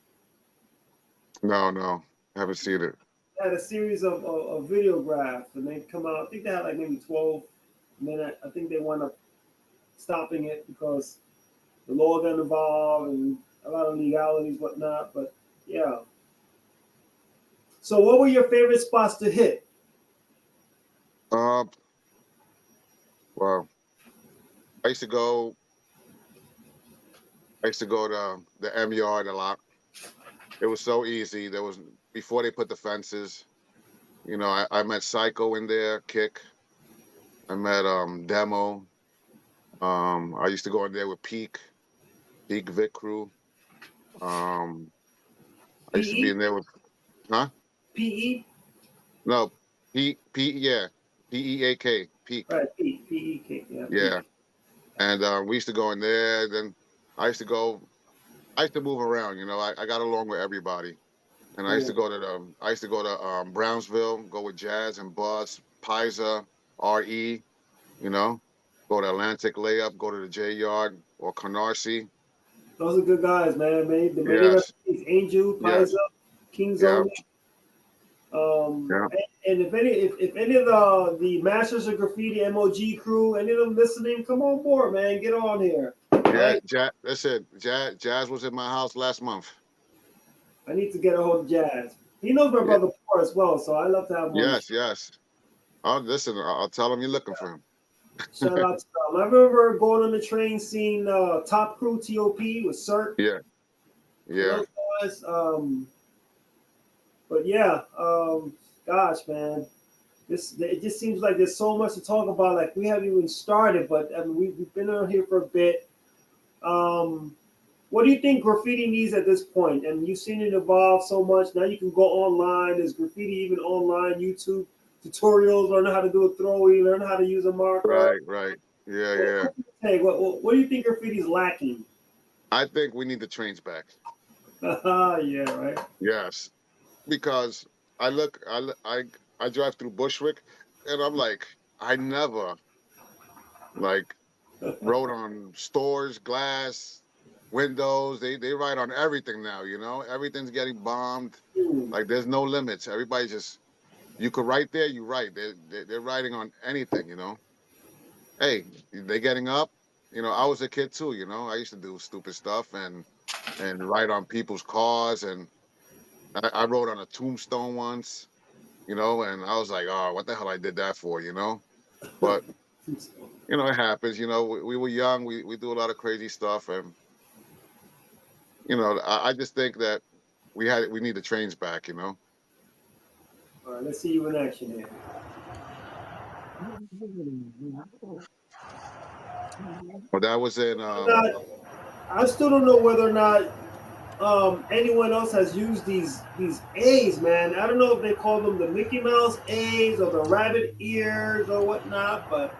no. I haven't seen it. They had a series of videograph, and they come out. I think they had like maybe 12. And then I think they wound up stopping it because the law got involved and a lot of legalities, whatnot. But yeah. So, what were your favorite spots to hit? Uh, well, I used to go. I used to go to the M Yard a lot. It was so easy. There was before they put the fences. I met Psycho in there, Kick. I met Demo. I used to go in there with Peak Vic Crew. Um, I used to be PE, in there with huh? PE, No, yeah, PEAK, Peak. right? PE, yeah, P. Yeah, and we used to go in there. Then I used to go. I used to move around. I got along with everybody. And Cool. I used to go to Brownsville, go with Jazz and Buzz, Pisa, RE, you know, go to Atlantic Layup, go to the J Yard or Canarsie. Those are good guys, man. May they rest Yes, in peace. Angel, yes, Pisa, King's yeah, Only. yeah. And if any of the Masters of Graffiti MOG crew, any of them listening, come on board, man. Get on here. All Yeah, right. That's it. Jazz was in my house last month. I need to get a hold of Jazz. He knows my Yeah, brother Poor as well, so I love to have him on the yes, show. yes. I'll listen. I'll tell him you're looking for him. Shout out to them. I remember going on the train seeing Top Crew TOP with Cirque Yeah, and yeah, those guys. But yeah, gosh, man. It just seems like there's so much to talk about. Like we haven't even started, but I mean, we've been on here for a bit. What do you think graffiti needs at this point? And you've seen it evolve so much. Now you can go online. There's graffiti even online, YouTube tutorials, learn how to do a throwy, learn how to use a marker. right. Yeah, What, yeah. what do you think? What do you think graffiti is lacking? I think we need the trains back. Yeah, right. Yes, because I drive through Bushwick, and I'm like, I never like wrote on stores, glass, windows. They write on everything now. Everything's getting bombed. Hmm. Like there's no limits. Everybody just you could write there, you write. They're writing on anything. Hey, they getting up. I was a kid too. I used to do stupid stuff and write on people's cars, and I wrote on a tombstone once. And I was like, oh, what the hell I did that for. But it happens. We were young. We do a lot of crazy stuff, and I just think that we need the trains back. All right, let's see you in action here. But that was in I still don't know whether or not anyone else has used these A's, man. I don't know if they call them the Mickey Mouse A's or the rabbit ears or whatnot, but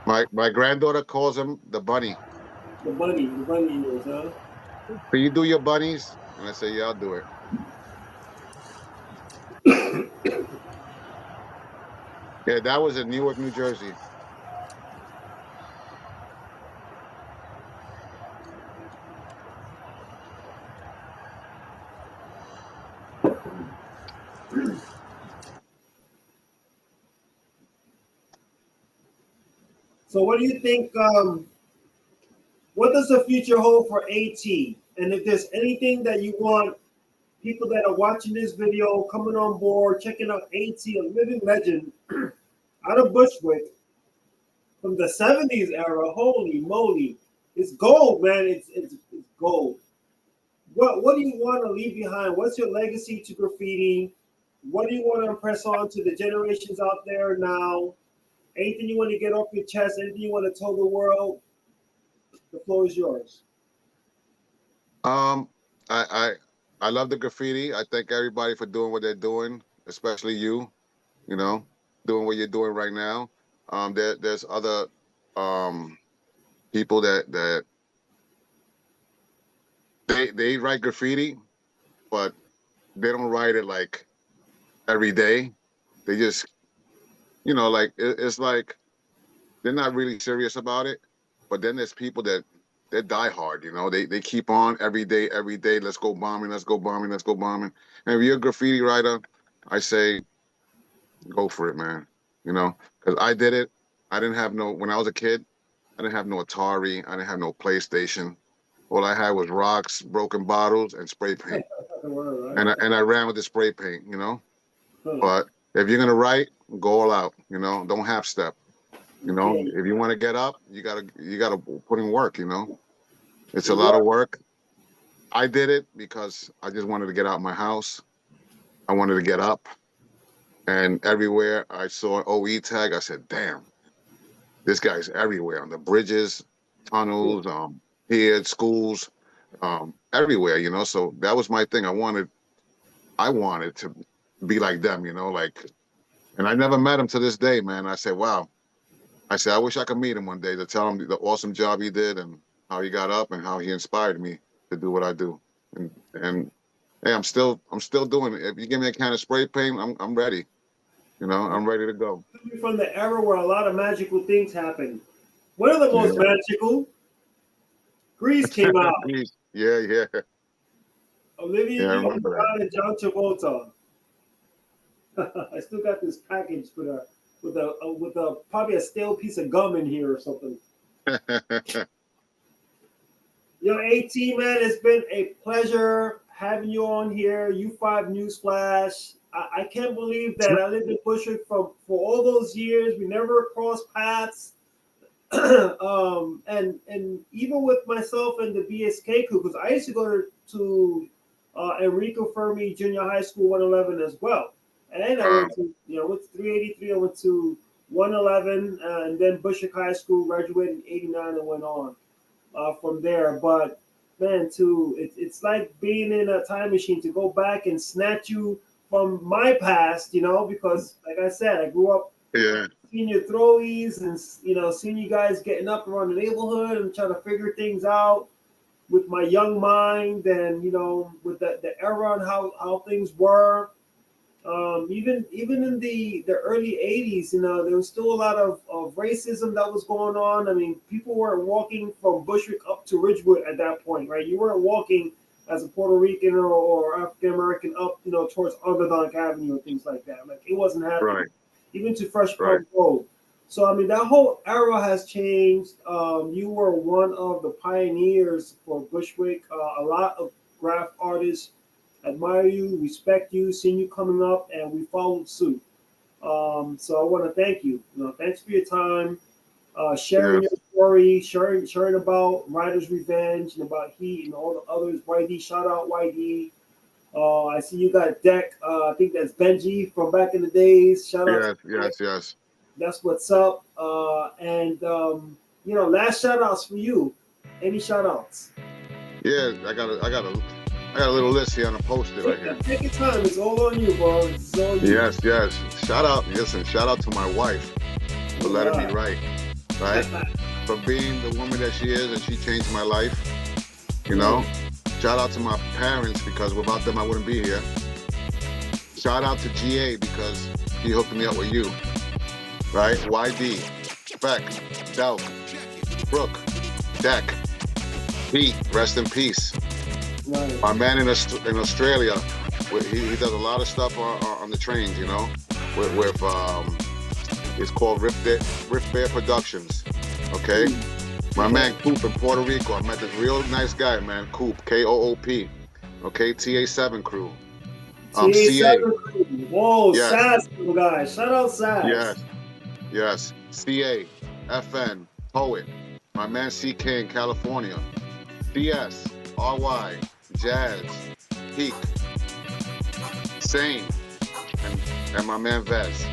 My granddaughter calls him the bunny. the bunny ears, huh? Can you do your bunnies? And I say, yeah, I'll do it. Yeah, that was in Newark, New Jersey. So, what do you think? What does the future hold for AT? And if there's anything that you want people that are watching this video coming on board, checking out AT, a living legend out of Bushwick from the 70s era, holy moly, it's gold, man. It's gold. What do you want to leave behind? What's your legacy to graffiti? What do you want to impress on to the generations out there now? Anything you want to get off your chest? Anything you want to tell the world? The floor is yours. Um, I I I love the graffiti. I thank everybody for doing what they're doing, especially you. You know, doing what you're doing right now. There's other um people that they write graffiti, but they don't write it like every day. They just, like it's like they're not really serious about it. But then there's people that they die hard. They keep on every day, every day. Let's go bombing. Let's go bombing. Let's go bombing. And if you're a graffiti writer, I say go for it, man. Because I did it. I didn't have no when I was a kid. I didn't have no Atari. I didn't have no PlayStation. All I had was rocks, broken bottles, and spray paint. And I ran with the spray paint. But if you're gonna write, go all out. Don't half step. If you want to get up, you gotta put in work. It's a lot of work. I did it because I just wanted to get out of my house. I wanted to get up, and everywhere I saw an OE tag, I said, "Damn, this guy's everywhere on the bridges, tunnels, here at schools, everywhere." So that was my thing. I wanted to be like them. And I never met him to this day, man. I said, wow. I said, I wish I could meet him one day to tell him the awesome job he did and how he got up and how he inspired me to do what I do. And hey, I'm still doing it. If you give me a can of spray paint, I'm ready. I'm ready to go. From the era where a lot of magical things happened. One of the most magical, Grease came out. Yeah. Olivia Yeah, I remember that. and John Travolta. I still got this package with a probably a stale piece of gum in here or something. Yo, AT, man, it's been a pleasure having you on here. U5 Newsflash. I can't believe that I lived in Bushwick for all those years. We never crossed paths. And even with myself and the BSK crew, because I used to go to Enrico Fermi Junior High School 111 as well. And I went to, went to 383, I went to 111, and then Bushwick High School, graduated in 89 and went on from there. But man, it's like being in a time machine to go back and snatch you from my past, because like I said, I grew up seeing your throwies and, seeing you guys getting up around the neighborhood and trying to figure things out with my young mind and, with the era and how things were. Even in the early 80s, there was still a lot of racism that was going on. I mean, people weren't walking from Bushwick up to Ridgewood at that point, right? You weren't walking as a Puerto Rican or African American up, towards Underdog Avenue and things like that. Like, it wasn't happening. Right. Even to Fresh Park Road. So, I mean, that whole era has changed. You were one of the pioneers for Bushwick. A lot of graff artists admire you, respect you, seen you coming up, and we followed suit. So I want to thank you. Thanks for your time, sharing your story, sharing about Riders Revenge and about Heat and all the others. YD, shout out YD. I see you got Deck. I think that's Benji from back in the days. Shout out. Yes. That's what's up. And last shout outs for you. Any shout outs? Yeah, I got a little list here on a post-it right here. Take your time. It's all on you, bro. It's all you. Yes. Shout out to my wife for letting me write, right? For being the woman that she is, and she changed my life. Shout out to my parents, because without them I wouldn't be here. Shout out to GA, because he hooked me up with you, right? YD, Beck, Delk, Brooke, Deck, Pete, rest in peace. Right. My man in Australia, he does a lot of stuff on the trains, with it's called Riff Bear Productions, okay? My man Coop in Puerto Rico, I met this real nice guy, man, Coop, Koop, okay? TA7 crew. CA. Whoa, Yes. Sass, guys. Shout out Sass. Yes. CA, FN, Poet, my man CK in California, DS, RY, Jazz, Peak, Sane, and my man Vez.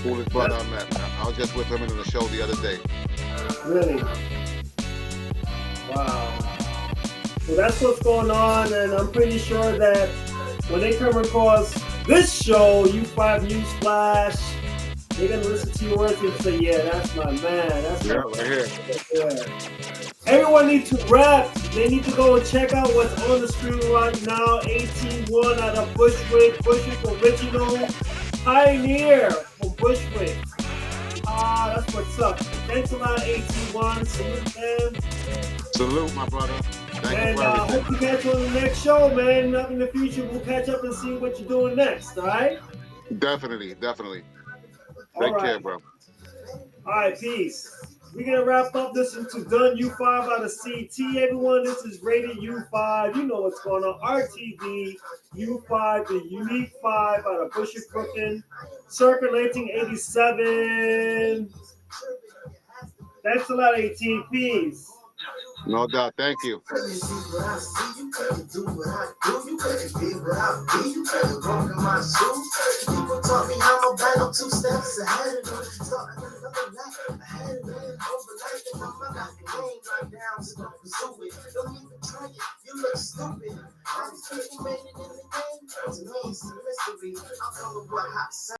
Coolest brother I met. I was just with him in the show the other day. Really? Wow. So that's what's going on, and I'm pretty sure that when they come across this show, U5 Newsflash, they're gonna listen to your words and say, "Yeah, that's my man. That's right here." Yeah. Everyone needs to rap. They need to go and check out what's on the screen right now. 18-1 out of Bushwick original. Pioneer from Bushwick. That's what's up. Thanks a lot, 18-1. Salute, man. Salute, my brother. And I hope you catch you on the next show, man. Up in the future, we'll catch up and see what you're doing next, all right? Definitely. Take care, bro. All right, peace. We're going to wrap up this into Done U5 out of CT. Everyone, this is Rated U5. You know what's going on. RTV, U5, the Unique 5 out of Bushwick, Brooklyn. Circulating 87. Thanks a lot, 18. Peace. No doubt. Thank you. People taught me I'm a battle 2 steps ahead of them. Starting another night ahead of them. Overnight, and I'm not the game right now, so don't pursue it. Don't even try it. You look stupid. All these people made it in the game. To me, it's a mystery. I'm coming with hot